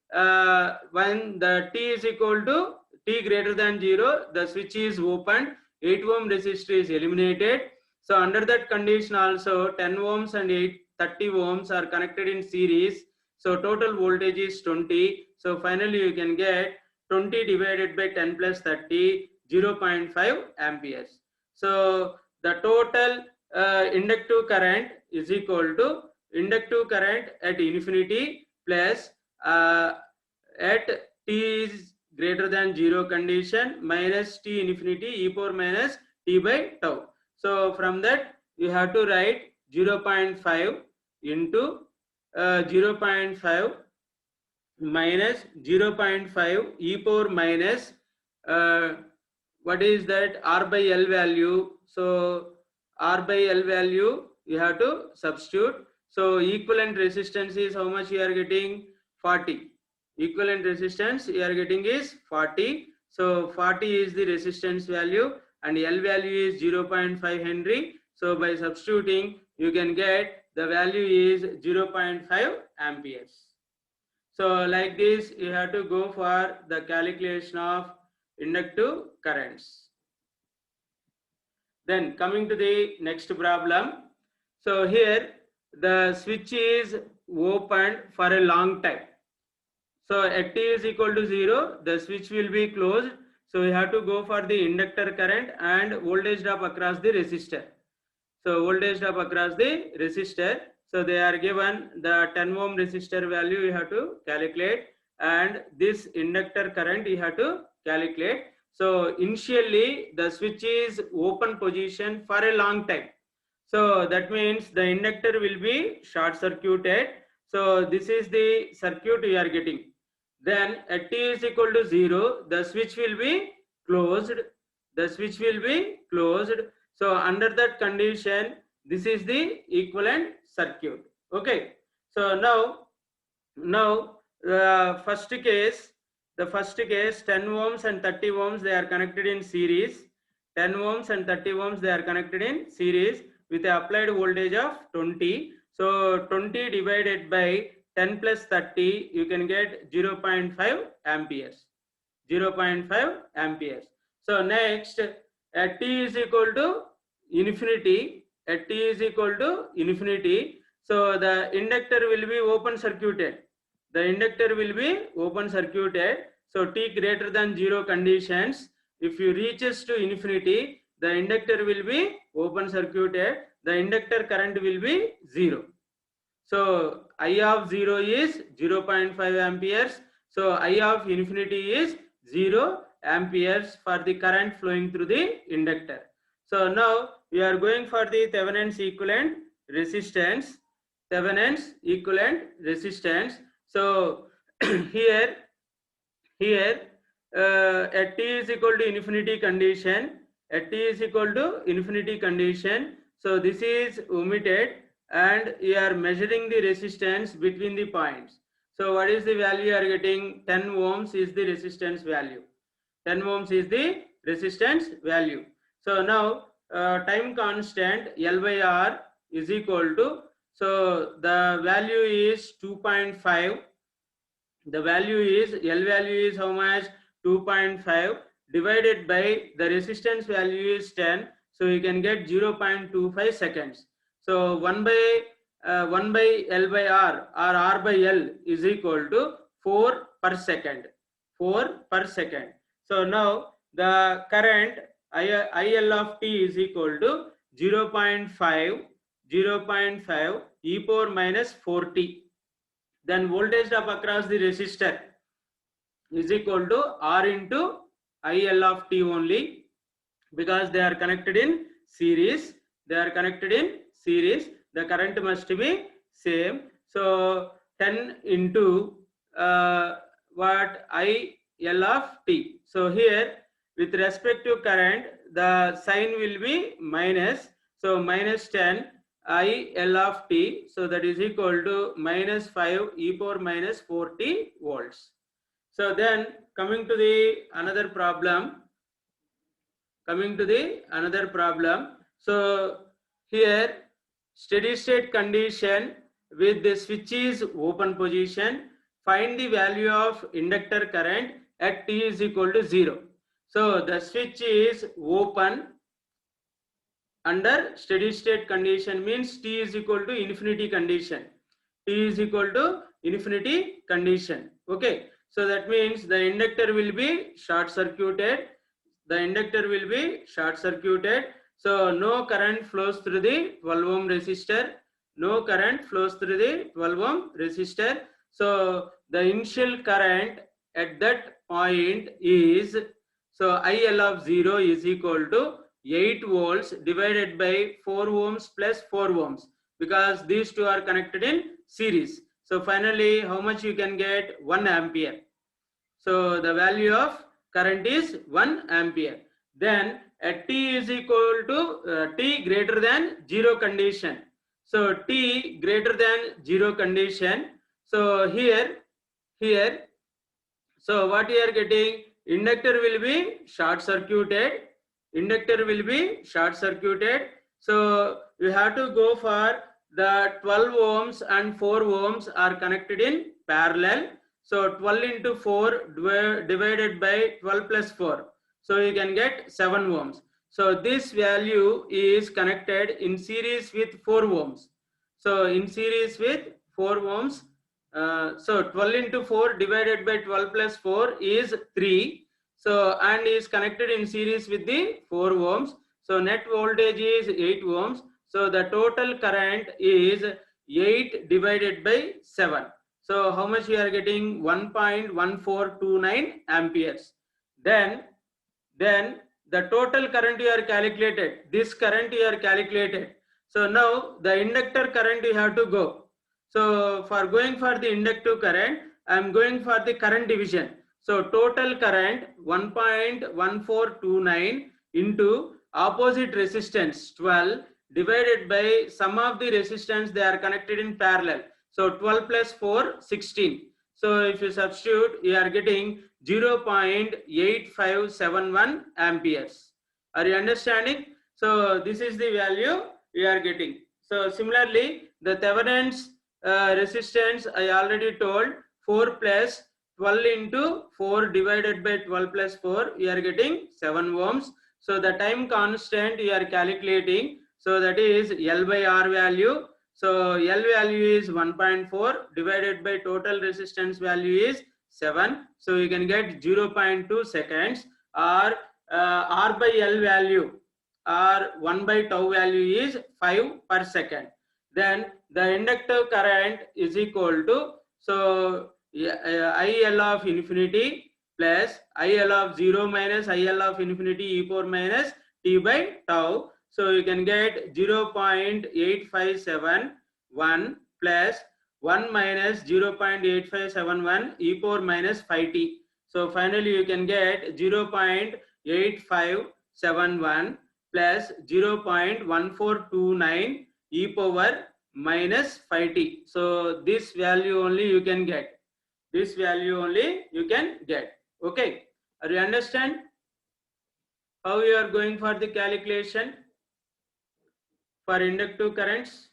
when the t is equal to t greater than 0, the switch is opened, 8 ohm resistor is eliminated. So under that condition also 10 ohms and 30 ohms are connected in series. So total voltage is 20. So finally you can get 20 divided by 10 plus 30, 0.5 amperes. So the total inductive current is equal to inductive current at infinity plus at t is greater than 0 condition minus t infinity e power minus t by tau. So from that you have to write 0.5 into 0.5 minus 0.5 e power minus what is that R by L value? So R by L value you have to substitute. So equivalent resistance is how much you are getting? 40. Equivalent resistance you are getting is 40. So 40 is the resistance value and L value is 0.5 Henry. So by substituting you can get the value is 0.5 amperes. So like this you have to go for the calculation of inductive currents. Then coming to the next problem. So here the switch is opened for a long time. So at t is equal to 0, the switch will be closed. So we have to go for the inductor current and voltage drop across the resistor. So voltage drop across the resistor. So they are given the 10 ohm resistor value you have to calculate, and this inductor current you have to calculate. So initially the switch is open position for a long time. So that means the inductor will be short circuited. So this is the circuit you are getting. Then at t is equal to 0, the switch will be closed. The switch will be closed. So under that condition, this is the equivalent circuit. Okay. So now the first case, 10 ohms and 30 ohms, they are connected in series. 10 ohms and 30 ohms, they are connected in series with the applied voltage of 20. So 20 divided by 10 plus 30, you can get 0.5 amperes. 0.5 amperes. So next, at t is equal to infinity, at t is equal to infinity, so the inductor will be open circuited. The inductor will be open circuited. So t greater than 0 conditions, if you reaches to infinity, the inductor will be open circuited. The inductor current will be 0. So I of 0 is 0.5 amperes. So I of infinity is 0 amperes for the current flowing through the inductor. So now we are going for the Thevenin's equivalent resistance. Thevenin's equivalent resistance. So here at t is equal to infinity condition. At t is equal to infinity condition. So this is omitted, and you are measuring the resistance between the points. So what is the value you are getting? 10 ohms is the resistance value. 10 ohms is the resistance value. So now time constant L by R is equal to, so the value is 2.5. The value is, L value is how much? 2.5 divided by the resistance value is 10. So you can get 0.25 seconds. So 1 by L by R or R by L is equal to 4 per second. 4 per second. So now the current IL of t is equal to 0.5 e power minus 4t. Then voltage drop across the resistor is equal to R into IL of t only, because they are connected in series. They are connected in series. The current must be same. So 10 into what? IL of t. So here with respect to current, the sign will be minus. So minus 10 IL of t. So that is equal to minus 5 e power minus 4t volts. So then coming to the another problem. So here steady state condition with the switch is open position. Find the value of inductor current at t is equal to 0. So the switch is open under steady state condition, means t is equal to infinity condition. T is equal to infinity condition. Okay. So that means the inductor will be short circuited. The inductor will be short circuited. So no current flows through the 12 ohm resistor. No current flows through the 12 ohm resistor. So the initial current at that point is, so IL of 0 is equal to 8 volts divided by 4 ohms plus 4 ohms, because these two are connected in series. So finally how much you can get? 1 ampere. So the value of current is 1 ampere. then at t is equal to t greater than 0 condition. So t greater than 0 condition. So here, so what you are getting, inductor will be short circuited. Inductor will be short circuited. So you have to go for the 12 ohms and 4 ohms are connected in parallel. So 12 into 4 divided by 12 plus 4. So you can get 7 ohms. So this value is connected in series with 4 ohms. So in series with 4 ohms. So 12 into 4 divided by 12 plus 4 is 3. So and is connected in series with the 4 ohms. So net voltage is 8 ohms. So the total current is 8 divided by 7. So how much you are getting? 1.1429 amperes. Then the total current you are calculated. This current you are calculated. So now the inductor current you have to go. So for going for the inductive current, I am going for the current division. So total current 1.1429 into opposite resistance 12 divided by sum of the resistance they are connected in parallel. So 12 plus 4, 16. So if you substitute, you are getting 0.8571 amperes. Are you understanding? So this is the value you are getting. So similarly, the Thevenin's resistance I already told, 4 plus 12 into 4 divided by 12 plus 4, you are getting 7 ohms. So the time constant you are calculating, so that is L by R value. So L value is 1.4 divided by total resistance value is 7. So you can get 0.2 seconds, or R by L value or 1 by tau value is 5 per second. Then the inductive current is equal to, so IL of infinity plus IL of 0 minus IL of infinity e power minus t by tau. So you can get 0.8571 plus 1 minus 0.8571 e power minus 5t. So finally you can get 0.8571 plus 0.1429 e power minus 5t. So this value only you can get. This value only you can get. Okay. Are you understand how you are going for the calculation for inductive currents?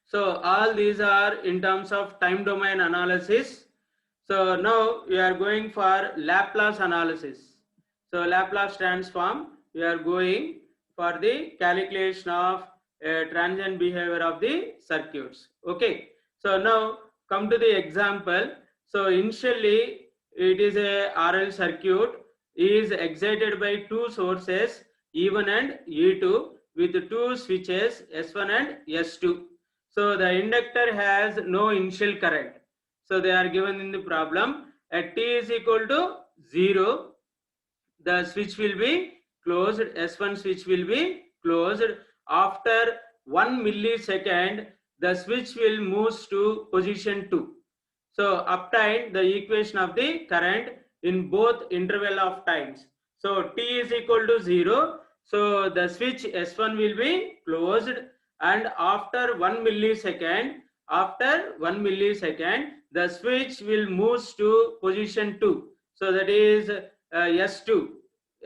So all these are in terms of time domain analysis. So now we are going for Laplace analysis. So Laplace transform, we are going for the calculation of transient behavior of the circuits. Okay. So now come to the example. So initially it is a RL circuit is excited by two sources E1 and E2 with two switches S1 and S2. So the inductor has no initial current. So they are given in the problem. At t is equal to 0, the switch will be closed. S1 switch will be closed. After 1 millisecond, the switch will move to position 2. So obtain the equation of the current in both interval of times. So t is equal to 0. So the switch S1 will be closed, and after 1 millisecond, the switch will move to position 2. So that is S2.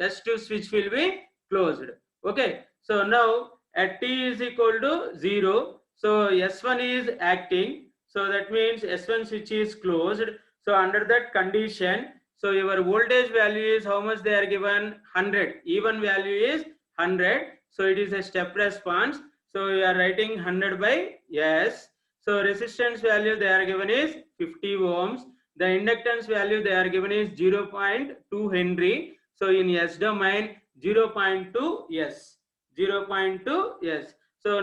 S2 switch will be closed. Okay. So now at t is equal to 0, so S1 is acting. So that means S1 switch is closed. So under that condition, so your voltage value is how much they are given? 100. E1 value is 100. So it is a step response. So you are writing 100 by S. So resistance value they are given is 50 ohms. The inductance value they are given is 0.2 Henry. So in S domain 0.2 S. 0.2 S. So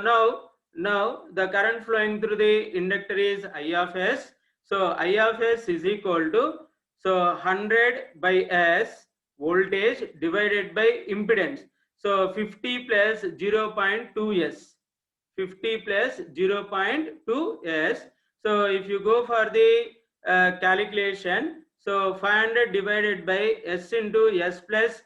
now the current flowing through the inductor is I of S. So I of S is equal to, so 100 by S voltage divided by impedance. So 50 plus 0.2 S. 50 plus 0.2 S. So if you go for the calculation. So 500 divided by s into s plus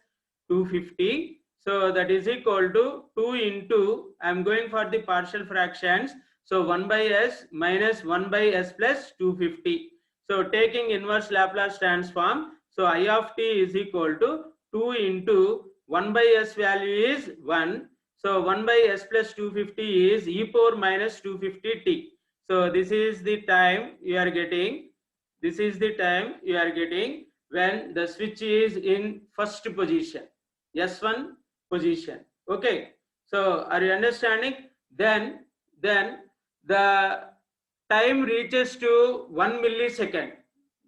250. So that is equal to 2 into, I am going for the partial fractions. So 1 by s minus 1 by s plus 250. So taking inverse Laplace transform. So I of t is equal to 2 into 1 by s value is 1. So 1 by s plus 250 is e power minus 250t. So this is the time you are getting. This is the time you are getting when the switch is in first position, S1 position. Okay. So are you understanding? Then the time reaches to 1 millisecond.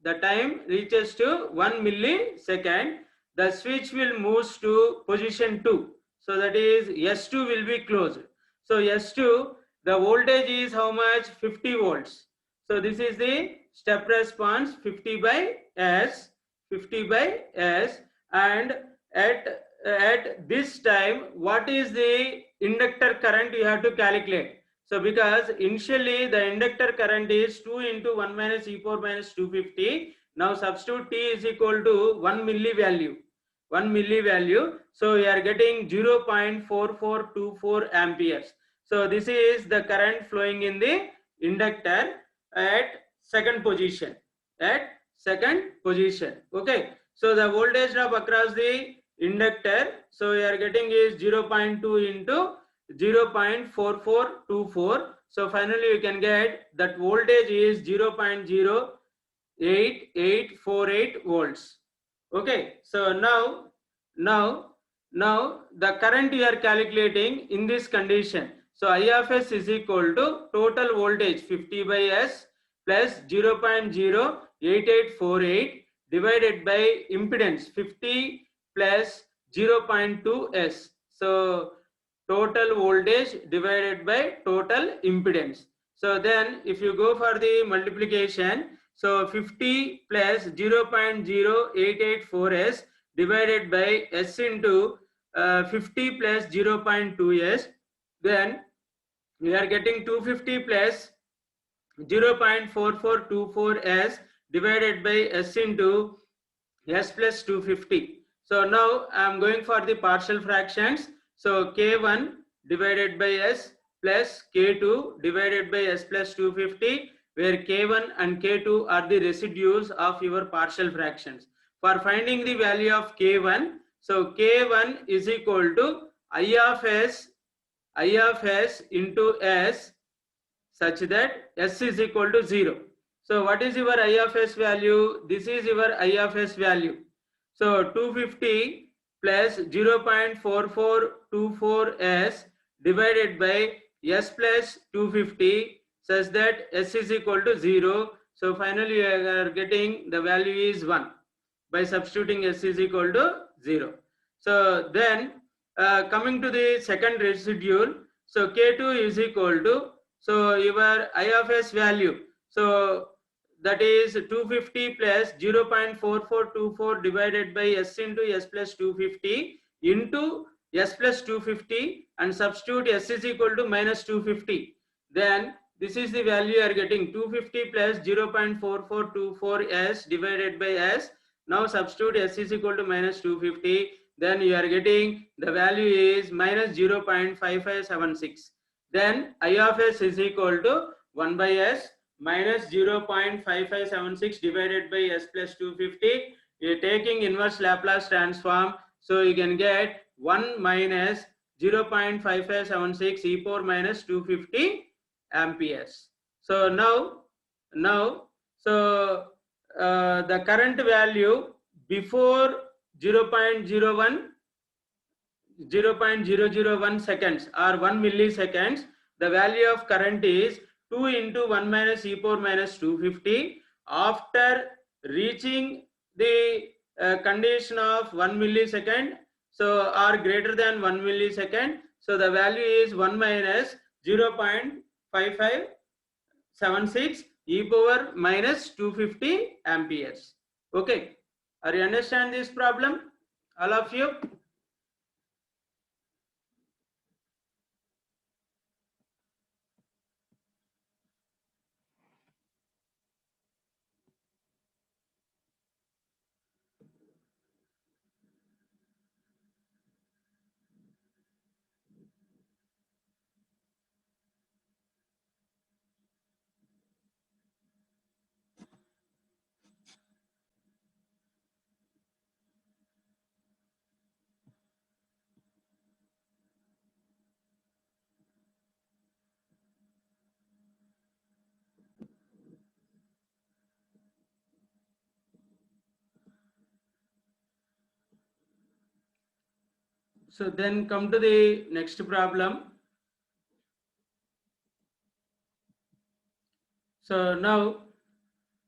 The time reaches to 1 millisecond. The switch will move to position 2. So that is S2 will be closed. So S2, the voltage is how much? 50 volts. So this is the step response 50 by S, 50 by S, and at this time, what is the inductor current you have to calculate? So because initially the inductor current is 2 into 1 minus e power minus 250. Now substitute t is equal to 1 milli value. 1 milli value. So you are getting 0.4424 amperes. So this is the current flowing in the inductor at second position. At second position. Okay. So the voltage drop across the inductor. So you are getting is 0.2 into 0.4424. So finally you can get that voltage is 0.08848 volts. Okay. So now the current you are calculating in this condition. So I of s is equal to total voltage 50 by s plus 0.08848 divided by impedance 50 plus 0.2 s. So total voltage divided by total impedance. So then if you go for the multiplication, so 50 plus 0.0884 s divided by s into 50 plus 0.2 s, then we are getting 250 plus 0.4424 s divided by s into s plus 250. So now I am going for the partial fractions. So k1 divided by s plus k2 divided by s plus 250, where k1 and k2 are the residues of your partial fractions. For finding the value of k1, so k1 is equal to I of s into s such that s is equal to 0. So what is your I of s value? This is your I of s value. So 250 plus 0.4424 s divided by s plus 250 such that s is equal to 0. So finally you are getting the value is 1 by substituting s is equal to 0. So then coming to the second residual, so k2 is equal to, so your I of s value, so that is 250 plus 0.4424 divided by s into s plus 250 into s plus 250 and substitute s is equal to minus 250. Then this is the value you are getting 250 plus 0.4424 s divided by s. Now substitute s is equal to minus 250. Then you are getting the value is minus 0.5576. Then I of s is equal to 1 by s minus 0.5576 divided by s plus 250. You are taking inverse Laplace transform. So you can get 1 minus 0.5576 e power minus 250 amperes. So now the current value before 0.001 seconds or 1 milliseconds, the value of current is 2 into 1 minus e power minus 250. After reaching the condition of 1 millisecond, so or greater than 1 millisecond, so the value is 1 minus 0.5576 e power minus 250 amperes. Okay, are you understand this problem, all of you? So then come to the next problem. So now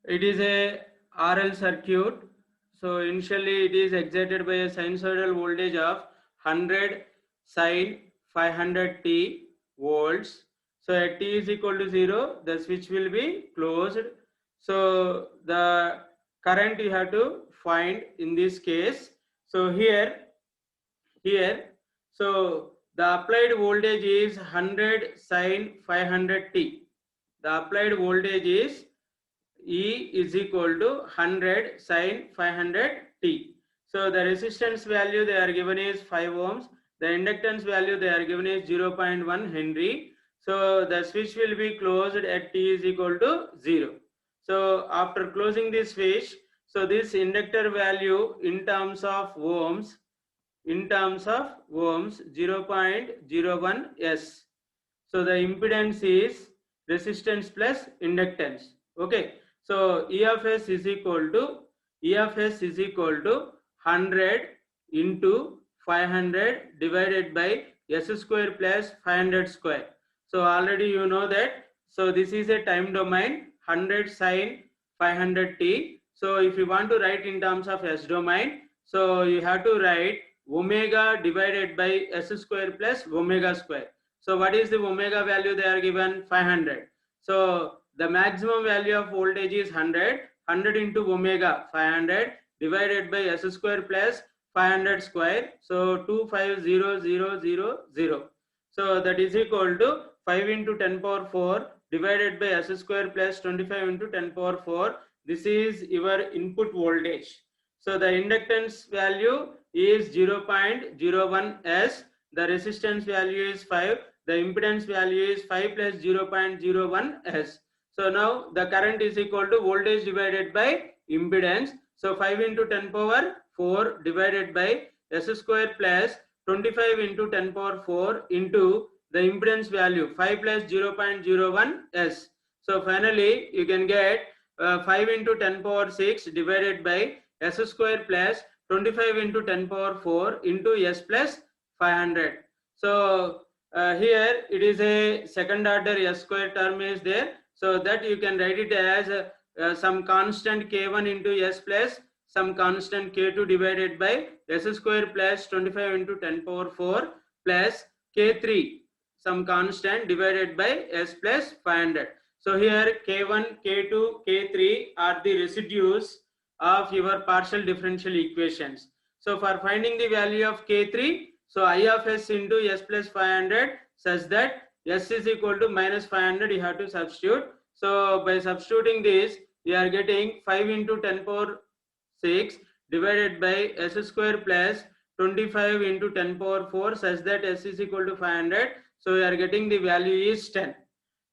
it is a RL circuit. So initially it is excited by a sinusoidal voltage of 100 sine 500 t volts. So at t is equal to 0, the switch will be closed. So the current you have to find in this case. So here, so the applied voltage is 100 sine 500 t. The applied voltage is E is equal to 100 sine 500 t. So the resistance value they are given is 5 ohms. The inductance value they are given is 0.1 Henry. So the switch will be closed at t is equal to 0. So after closing this switch, so this inductor value in terms of ohms, 0.01 s. So the impedance is resistance plus inductance. Okay. So E of S is equal to 100 into 500 divided by S square plus 500 square. So already you know that. So this is a time domain, 100 sine 500 t. So if you want to write in terms of S domain, so you have to write omega divided by S square plus omega square. So what is the omega value they are given? 500. So the maximum value of voltage is 100. 100 into omega 500 divided by S square plus 500 square. So 250,000. So that is equal to 5 into 10 power 4 divided by S square plus 25 into 10 power 4. This is your input voltage. So the inductance value is 0.01 s. The resistance value is 5. The impedance value is 5 plus 0.01 s. So now the current is equal to voltage divided by impedance. So 5 into 10 power 4 divided by s square plus 25 into 10 power 4 into the impedance value 5 plus 0.01 s. So finally you can get 5 into 10 power 6 divided by s square plus 25 into 10 power 4 into s plus 500. So here it is a second order s square term is there. So that you can write it as some constant k1 into s plus some constant k2 divided by s square plus 25 into 10 power 4 plus k3 some constant divided by s plus 500. So here k1, k2, k3 are the residues of your partial differential equations. So for finding the value of k3, so I of s into s plus 500 such that s is equal to minus 500 you have to substitute. So by substituting this you are getting 5 into 10 power 6 divided by s square plus 25 into 10 power 4 such that s is equal to 500. So you are getting the value is 10.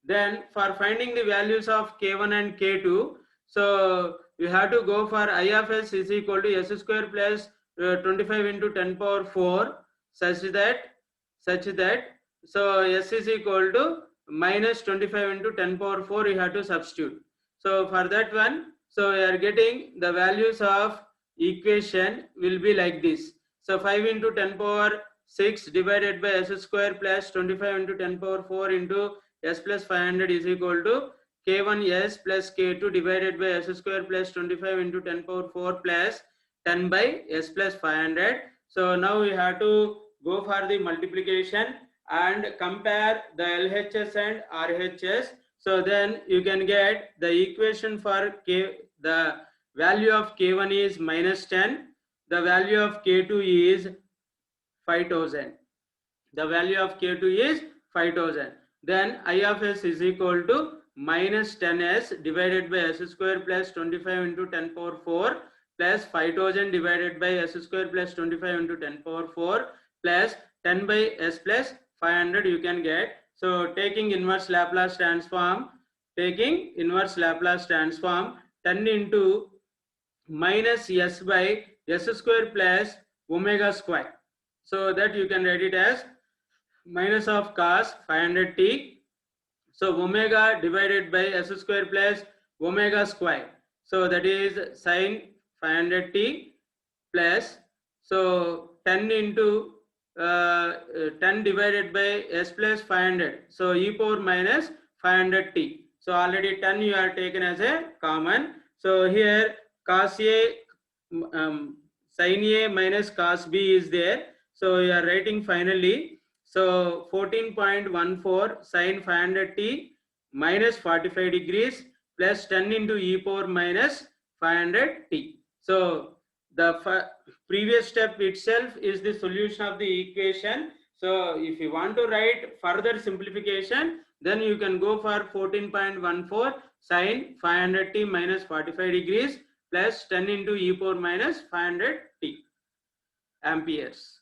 Then for finding the values of k1 and k2, so you have to go for I of s is equal to s square plus 25 into 10 power 4 such that so s is equal to minus 25 into 10 power 4 you have to substitute. So for that one, so you are getting the values of equation will be like this. So 5 into 10 power 6 divided by s square plus 25 into 10 power 4 into s plus 500 is equal to k1s plus k2 divided by s square plus 25 into 10 power 4 plus 10 by s plus 500. So now we have to go for the multiplication and compare the LHS and RHS. So then you can get the equation for k, the value of k1 is minus 10, the value of k2 is 5000. The value of k2 is 5000. Then I of s is equal to minus 10s divided by s square plus 25 into 10 power 4 plus 5000 divided by s square plus 25 into 10 power 4 plus 10 by s plus 500 you can get. So taking inverse Laplace transform, 10 into minus s by s square plus omega square. So that you can write it as minus of cos 500t. So omega divided by s square plus omega square. So that is sin 500t plus, so 10 into 10 divided by s plus 500. So e power minus 500t. So already 10 you are taken as a common. So here cos A sin A minus cos B is there. So you are writing finally. So 14.14 sin 500t minus 45 degrees plus 10 into e power minus 500t. So the previous step itself is the solution of the equation. So if you want to write further simplification, then you can go for 14.14 sin 500t minus 45 degrees plus 10 into e power minus 500t amperes.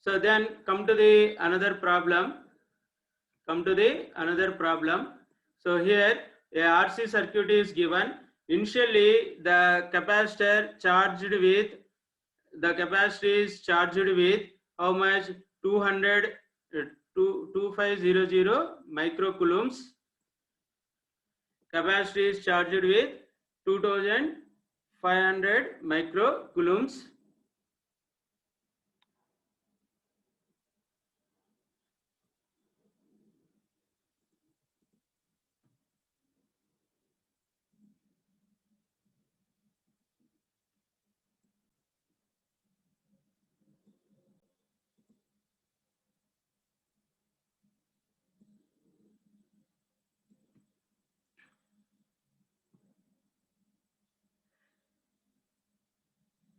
So then come to the another problem. So here a RC circuit is given. Initially the capacitor is charged with how much? 2500 microcoulombs. Capacitor is charged with 2500 microcoulombs.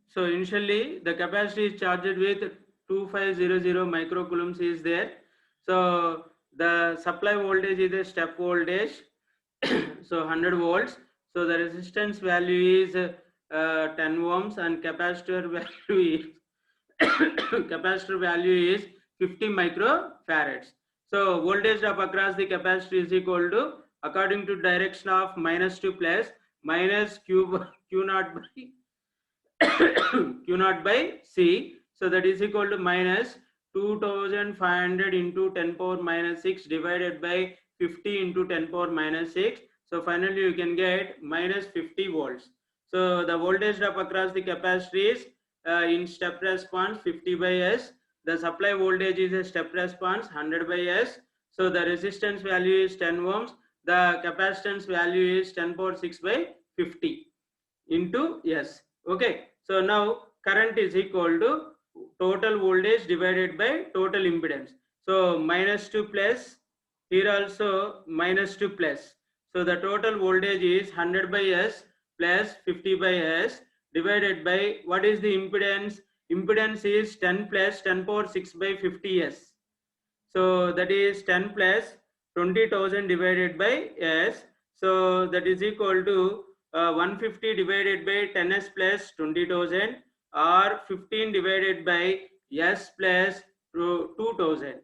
So initially the capacitor is charged with 2500 microcoulombs is there. So the supply voltage is a step voltage. So 100 volts. So the resistance value is 10 ohms and capacitor value is 50 microfarads. So voltage drop across the capacitor is equal to, according to direction of minus to plus, minus q naught by q naught by C. So that is equal to minus 2500 into 10 power minus 6 divided by 50 into 10 power minus 6. So finally you can get minus 50 volts. So the voltage drop across the capacitor is in step response 50 by S. The supply voltage is a step response 100 by S. So the resistance value is 10 ohms. The capacitance value is 10 power 6 by 50 into S. Okay. So now current is equal to total voltage divided by total impedance. So minus to plus, here also minus to plus. So the total voltage is 100 by S plus 50 by S divided by, what is the impedance? Impedance is 10 plus 10 power 6 by 50 S. So that is 10 plus 20,000 divided by S. So that is equal to 150 divided by 10s plus 20,000 or 15 divided by S plus 2,000.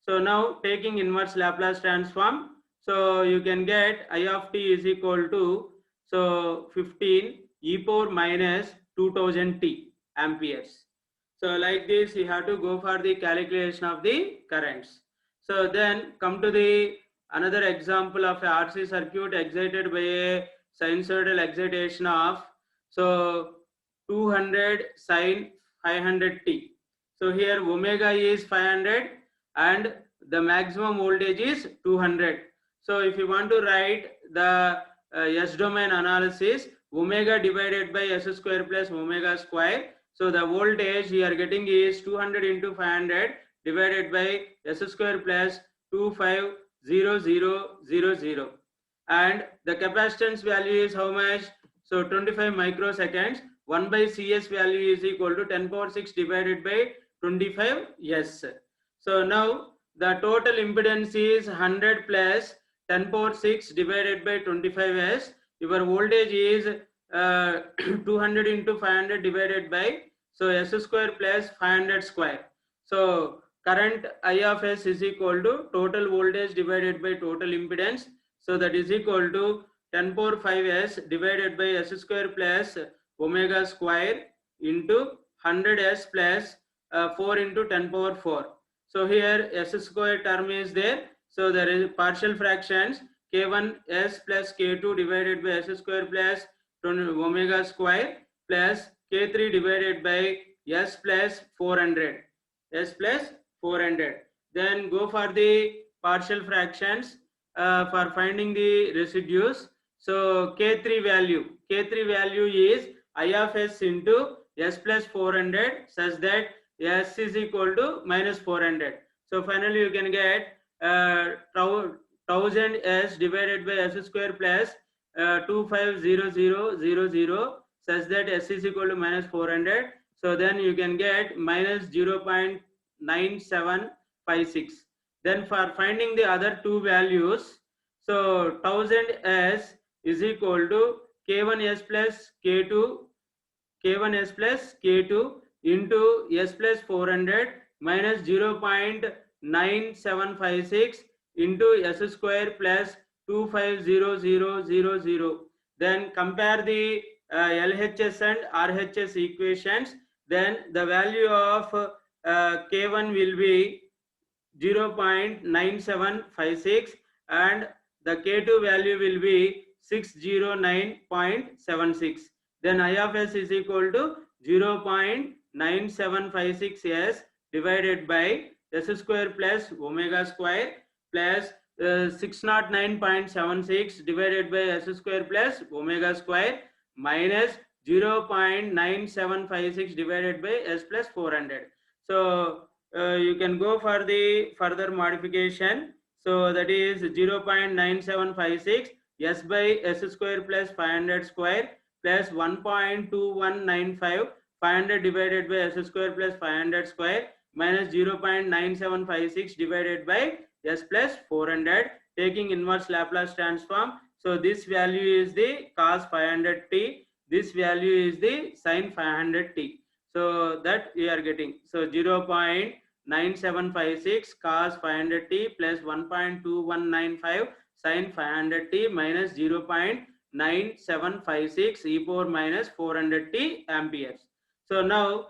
So now taking inverse Laplace transform, so you can get I of t is equal to, so 15 e power minus 2000 t amperes. So like this you have to go for the calculation of the currents. So then come to the another example of a RC circuit excited by a sinusoidal excitation of, so 200 sin 500t. So here omega is 500 and the maximum voltage is 200. So if you want to write the S domain analysis, omega divided by S square plus omega square. So the voltage we are getting is 200 into 500 divided by S square plus 250000, and the capacitance value is how much? So 25 microseconds. 1 by Cs value is equal to 10 power 6 divided by 25 S. So now the total impedance is 100 plus 10 power 6 divided by 25 S. Your voltage is 200 into 500 divided by, so S square plus 500 square. So current I of S is equal to total voltage divided by total impedance. So that is equal to 10 power 5 S divided by S square plus omega square into 100 S plus 4 into 10 power 4. So here S square term is there. So there is partial fractions K1 S plus K2 divided by S square plus omega square plus K3 divided by S plus 400. s plus 400. Then go for the partial fractions for finding the residues. So K3 value is I of s into s plus 400 such that s is equal to minus 400. So finally you can get 1000 s divided by s square plus 250000 such that s is equal to minus 400. So then you can get minus 0.9756. Then for finding the other two values, so 1000 s is equal to k1s plus k2 into s plus 400 minus 0.9756 into s square plus 250000. Then compare the LHS and RHS equations. Then the value of K1 will be 0.9756 and the K2 value will be 609.76. Then I of s is equal to 0.9756 s divided by s square plus omega square plus 609.76 divided by s square plus omega square minus 0.9756 divided by s plus 400. So you can go for the further modification. So that is 0.9756 s by s square plus 500 square plus 1.2195 500 divided by s square plus 500 square minus 0.9756 divided by s plus 400, taking inverse Laplace transform. So this value is the cos 500t, this value is the sin 500t. So that we are getting. So 0.9756 cos 500t plus 1.2195 sin 500t minus 0.9756 e power minus 400t amperes. So now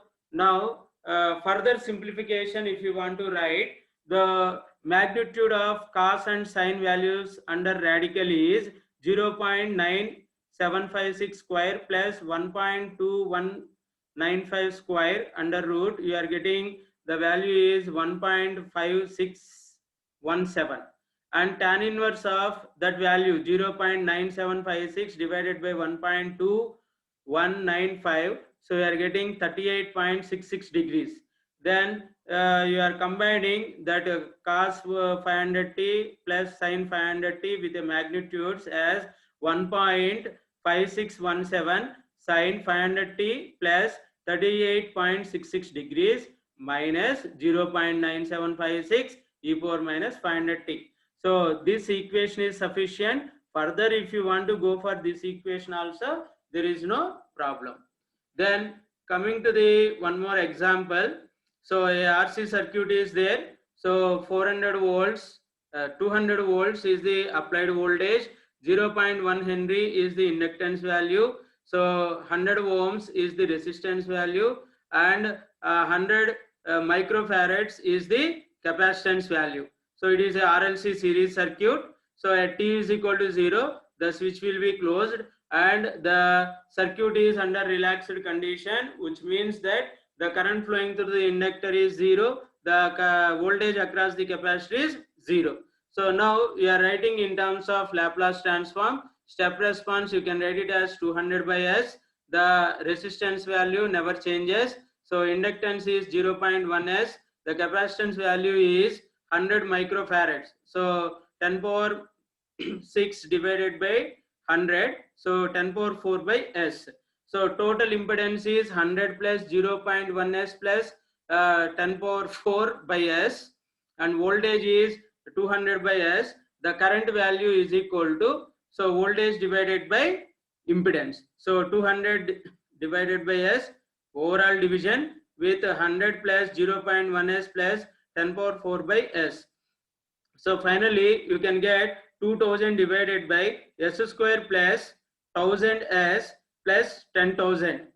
further simplification, if you want to write, the magnitude of cos and sin values under radical is 0.9756 square plus 1.2195 square under root. You are getting the value is 1.5617, and tan inverse of that value 0.9756 divided by 1.2195. So we are getting 38.66 degrees. Then you are combining that cos 500t plus sin 500t with the magnitudes as 1.5617 sin 500t plus 38.66 degrees minus 0.9756 e power minus 500t. So this equation is sufficient. Further, if you want to go for this equation also, there is no problem. Then coming to the one more example. So a RC circuit is there. So 400 volts, 200 volts is the applied voltage, 0.1 Henry is the inductance value. So 100 ohms is the resistance value, and 100 microfarads is the capacitance value. So it is a RLC series circuit. So at t is equal to 0, the switch will be closed and the circuit is under relaxed condition, which means that the current flowing through the inductor is 0, the voltage across the capacitor is 0. So now you are writing in terms of Laplace transform. Step response, you can write it as 200 by s. The resistance value never changes. So inductance is 0.1 s. The capacitance value is 100 microfarads. So 10 power 6 divided by 100. So 10 power 4 by s. So total impedance is 100 plus 0.1 s plus 10 power 4 by s, and voltage is 200 by s. The current value is equal to, so voltage divided by impedance. So 200 divided by s, overall division with 100 plus 0.1 s plus 10 power 4 by s. So finally you can get 2000 divided by s square plus 1000 s plus 10,000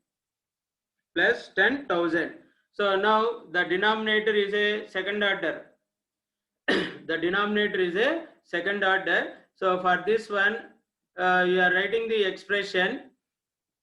plus 10,000. So now the denominator is a second order. The denominator is a second order. So for this one, you are writing the expression.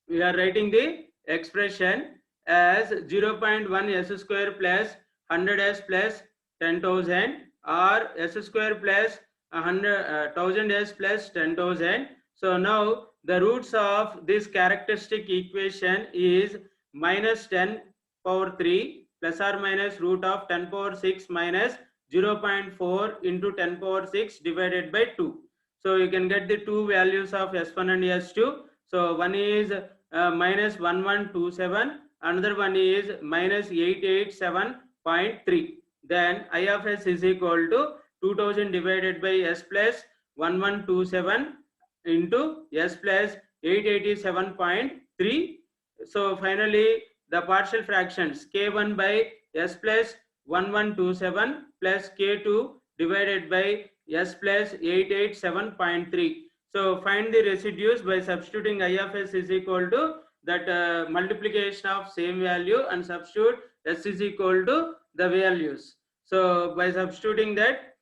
We are writing the expression as 0.1 s square plus 100s plus 10,000, or s square plus 1000s plus 10,000. So now the roots of this characteristic equation is minus 10 power 3 plus or minus root of 10 power 6 minus 0.4 into 10 power 6 divided by 2. So you can get the two values of S1 and S2. So one is minus 1127, another one is minus 887.3. Then I of S is equal to 2000 divided by S plus 1127 into S plus 887.3. So finally the partial fractions K1 by S plus 1127 plus K2 divided by S plus 887.3. So find the residues by substituting I of S is equal to that multiplication of same value and substitute S is equal to the values. So by substituting that,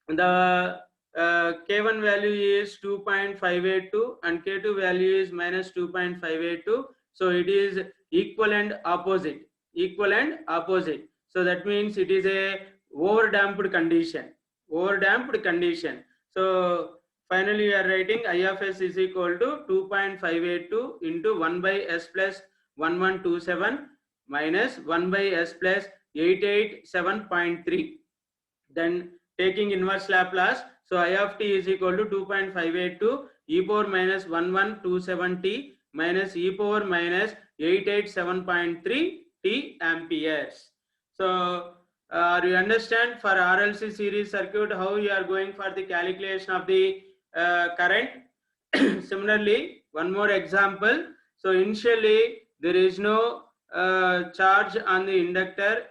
the K1 value is 2.582 and K2 value is minus 2.582. So it is equal and opposite. Equal and opposite. So that means it is a overdamped condition. Overdamped condition. So finally we are writing I of S is equal to 2.582 into 1 by S plus 1127 minus 1 by S plus 887.3. Then taking inverse Laplace, so I of t is equal to 2.582 e power minus 1127t minus e power minus 887.3 t amperes. So you understand for RLC series circuit how you are going for the calculation of the current. Similarly, one more example. So initially there is no charge on the inductor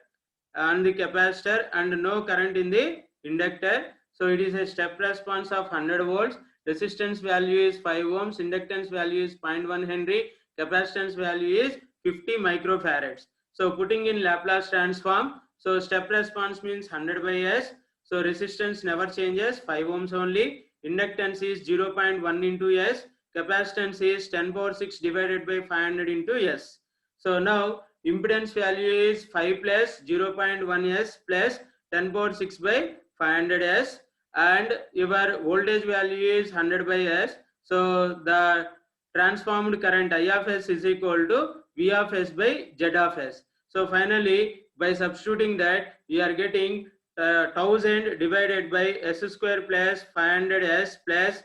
and the capacitor and no current in the inductor. So it is a step response of 100 volts. Resistance value is 5 ohms. Inductance value is 0.1 Henry. Capacitance value is 50 microfarads. So putting in Laplace transform. So step response means 100 by S. So resistance never changes, 5 ohms only. Inductance is 0.1 into S. Capacitance is 10 power 6 divided by 500 into S. So now impedance value is 5 plus 0.1 S plus 10 power 6 by 500 S, and your voltage value is 100 by S. So the transformed current I of S is equal to V of S by Z of S. So finally by substituting that we are getting 1000 divided by S square plus 500 S plus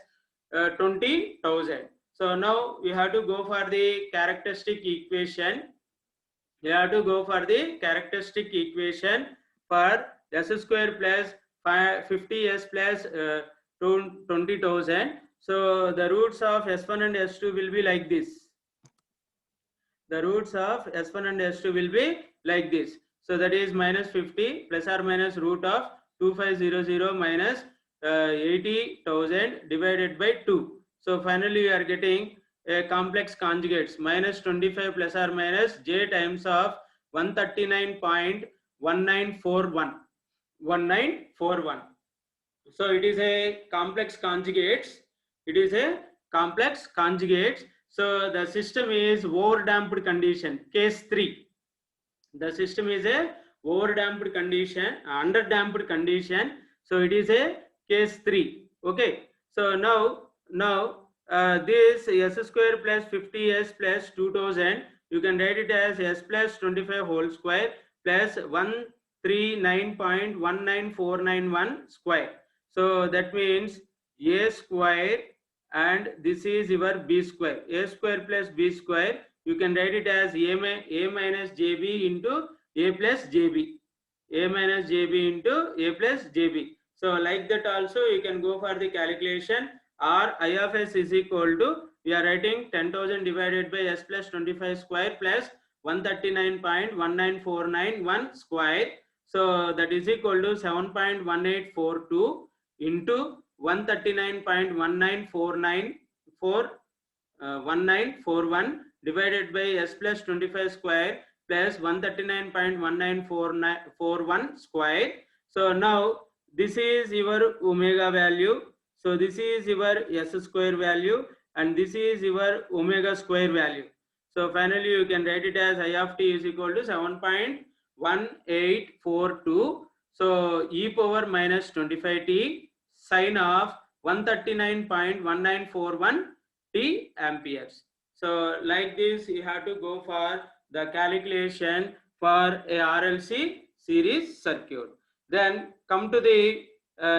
20,000. So now we have to go for the characteristic equation. We have to go for the characteristic equation for S square plus 50S plus 20,000. So the roots of S1 and S2 will be like this. The roots of S1 and S2 will be like this. So that is minus 50 plus or minus root of 2500 minus 80,000 divided by 2. So finally we are getting a complex conjugates minus 25 plus or minus j times of 139.1941. 1941. So it is a complex conjugates. It is a complex conjugates. So the system is overdamped condition, case 3. The system is a overdamped condition, underdamped condition. So it is a case 3. Okay. So now this S square plus 50S plus 2000, you can write it as S plus 25 whole square plus 139.19491 square. So that means A square and this is your B square. A square plus B square, you can write it as A minus JB into A plus JB. A minus JB into A plus JB. So like that also you can go for the calculation. Or I of S is equal to, we are writing 10,000 divided by S plus 25 square plus 139.19491 square. So that is equal to 7.1842 into 139.1941 divided by S plus 25 square plus 139.1941 square. So now this is your omega value. So this is your S square value and this is your omega square value. So finally you can write it as I of t is equal to 7.1842 1842. So e power minus 25t sine of 139.1941 t amperes. So like this you have to go for the calculation for a RLC series circuit. Then come to the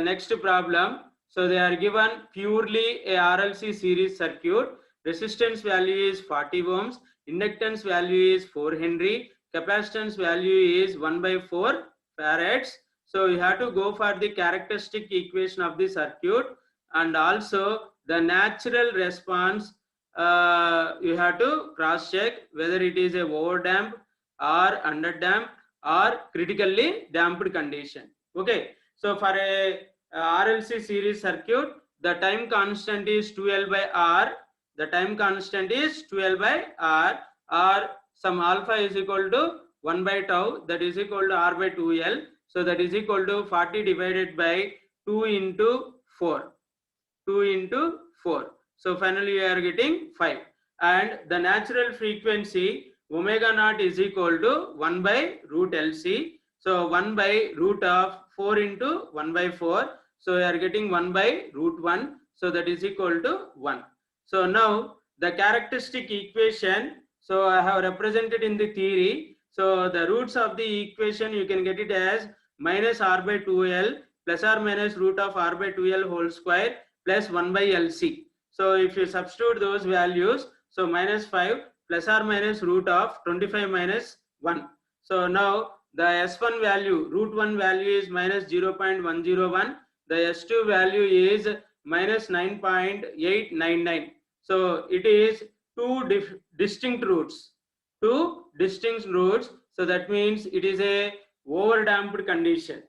next problem. So they are given purely a RLC series circuit. Resistance value is 40 ohms, inductance value is 4 Henry, capacitance value is 1/4 farads. So you have to go for the characteristic equation of the circuit, and also the natural response. You have to cross check whether it is a overdamp or underdamp or critically damped condition. Okay, so for a RLC series circuit, the time constant is 2L by R. The time constant is 2L by R, or some alpha is equal to 1 by tau, that is equal to R by 2L. So that is equal to 40 divided by 2 into 4. 2 into 4. So finally you are getting 5. And the natural frequency omega naught is equal to 1 by root LC. So 1 by root of 4 into 1 by 4. So you are getting 1 by root 1. So that is equal to 1. So now the characteristic equation, so I have represented in the theory. So the roots of the equation you can get it as minus R by 2L plus or minus root of R by 2L whole square plus 1 by LC. So if you substitute those values, so minus 5 plus or minus root of 25 minus 1. So now the S1 value, root 1 value is minus 0.101. The S2 value is minus 9.899. So it is two distinct roots. Two distinct roots. So that means it is a overdamped condition.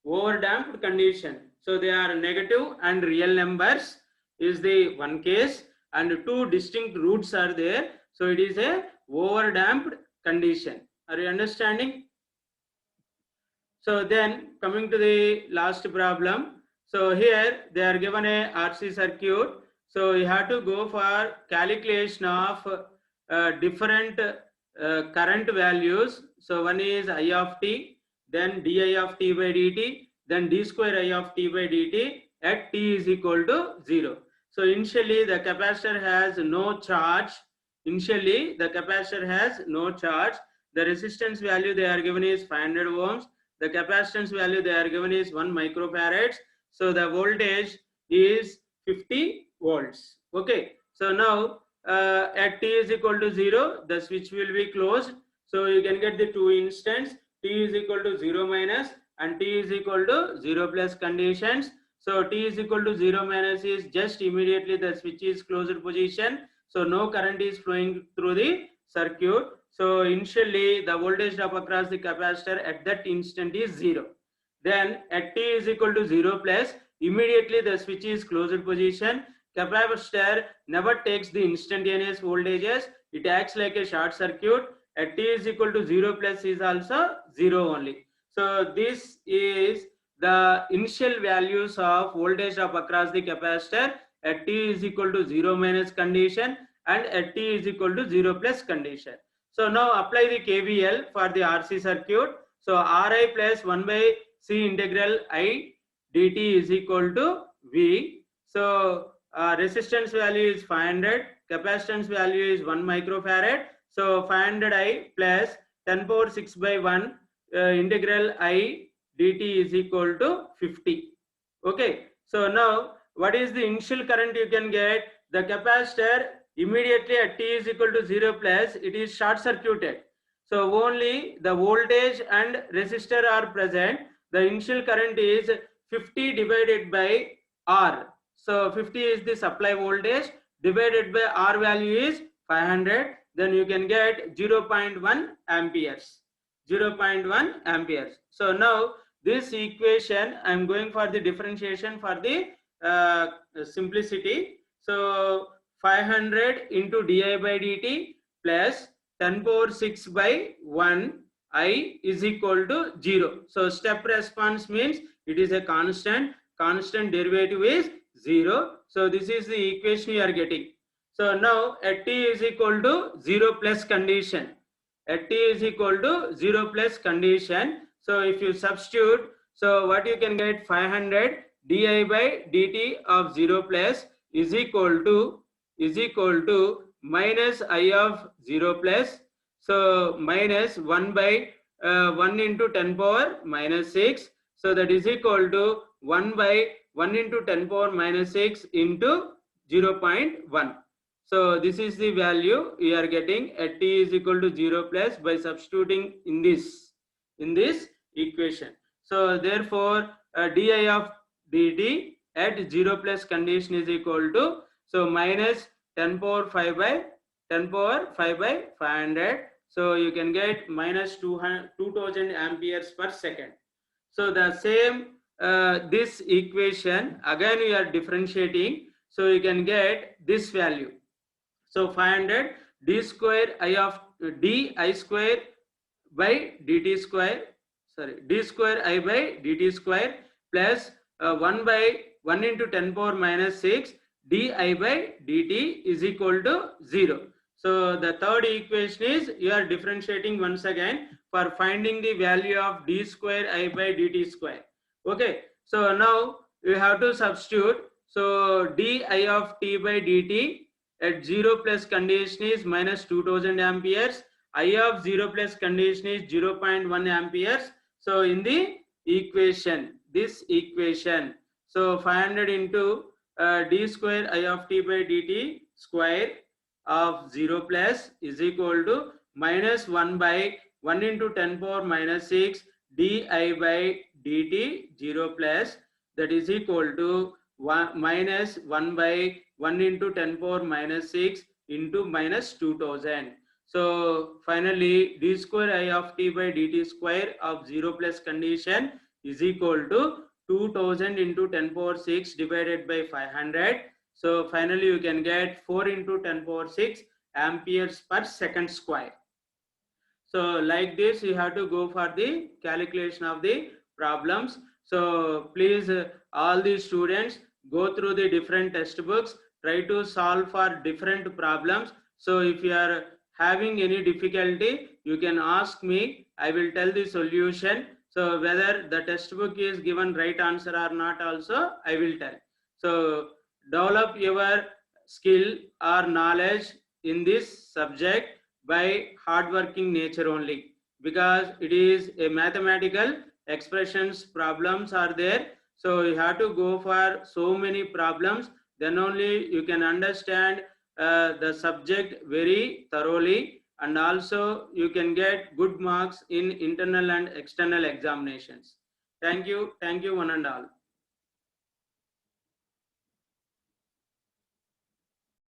Overdamped condition. So they are negative and real numbers is the one case, and two distinct roots are there. So it is a overdamped condition. Are you understanding? So then coming to the last problem. So here they are given a RC circuit. So you have to go for calculation of different current values. So one is I of t, then di of t by dt, then d square I of t by dt at t is equal to 0. So initially the capacitor has no charge. Initially the capacitor has no charge. The resistance value they are given is 500 ohms. The capacitance value they are given is 1 microfarads. So the voltage is 50 volts. Okay. So now at t is equal to 0, the switch will be closed. So you can get the two instants, t is equal to 0 minus and t is equal to 0 plus conditions. So t is equal to 0 minus is just immediately the switch is closed position. So no current is flowing through the circuit. So initially the voltage drop across the capacitor at that instant is 0. Then at t is equal to 0 plus, immediately the switch is closed position. Capacitor never takes the instantaneous voltages. It acts like a short circuit. At t is equal to 0 plus is also 0 only. So this is the initial values of voltage drop across the capacitor at t is equal to 0 minus condition and at t is equal to 0 plus condition. So now apply the KVL for the RC circuit. So Ri plus 1 by C integral I dt is equal to V. So resistance value is 500, capacitance value is 1 microfarad. So 500 I plus 10 power 6 by 1 integral I dt is equal to 50. Okay. So now what is the initial current you can get? The capacitor immediately at t is equal to 0 plus, it is short circuited. So only the voltage and resistor are present. The initial current is 50 divided by R. So 50 is the supply voltage divided by R value is 500. Then you can get 0.1 amperes. 0.1 amperes. So now this equation I am going for the differentiation for the simplicity. So 500 into di by dt plus 10 power 6 by 1 I is equal to 0. So step response means it is a constant. Constant derivative is 0. So this is the equation you are getting. So now at t is equal to 0 plus condition. at t is equal to 0 plus condition. So if you substitute, so what you can get, 500 di by dt of 0 plus is equal to minus I of 0 plus, so minus 1 by 1 into 10 power minus 6, so that is equal to 1 by 1 into 10 power minus 6 into 0.1. So this is the value we are getting at t is equal to 0 plus by substituting in this equation. So therefore di of dt at 0 plus condition is equal to, so minus 10 power 5 by 500. So you can get minus 2000 amperes per second. So the same this equation again we are differentiating, so you can get this value. So 500 d square I of d I square by dt square, d square I by dt square plus 1 by 1 into 10 power minus 6 di by dt is equal to 0. So the third equation is you are differentiating once again for finding the value of d square I by dt square. Okay, so now you have to substitute. So di of t by dt at 0 plus condition is minus 2000 amperes, I of 0 plus condition is 0.1 amperes. So in the equation, this equation, so 500 into d square I of t by dt square of 0 plus is equal to minus 1 by 1 into 10 power minus 6 di by dt 0 plus, that is equal to minus 1 by 1 into 10 power minus 6 into minus 2000. So finally d square I of t by dt square of 0 plus condition is equal to 2000 into 10 power 6 divided by 500. So finally you can get 4 into 10 power 6 amperes per second square. So like this you have to go for the calculation of the problems. So please all the students go through the different textbooks, try to solve for different problems. So if you are having any difficulty, you can ask me, I will tell the solution. So whether the textbook is given right answer or not also I will tell. So develop your skill or knowledge in this subject by hardworking nature only, because it is a mathematical expressions problems are there. So you have to go for so many problems, then only you can understand the subject very thoroughly, and also you can get good marks in internal and external examinations. Thank you one and all.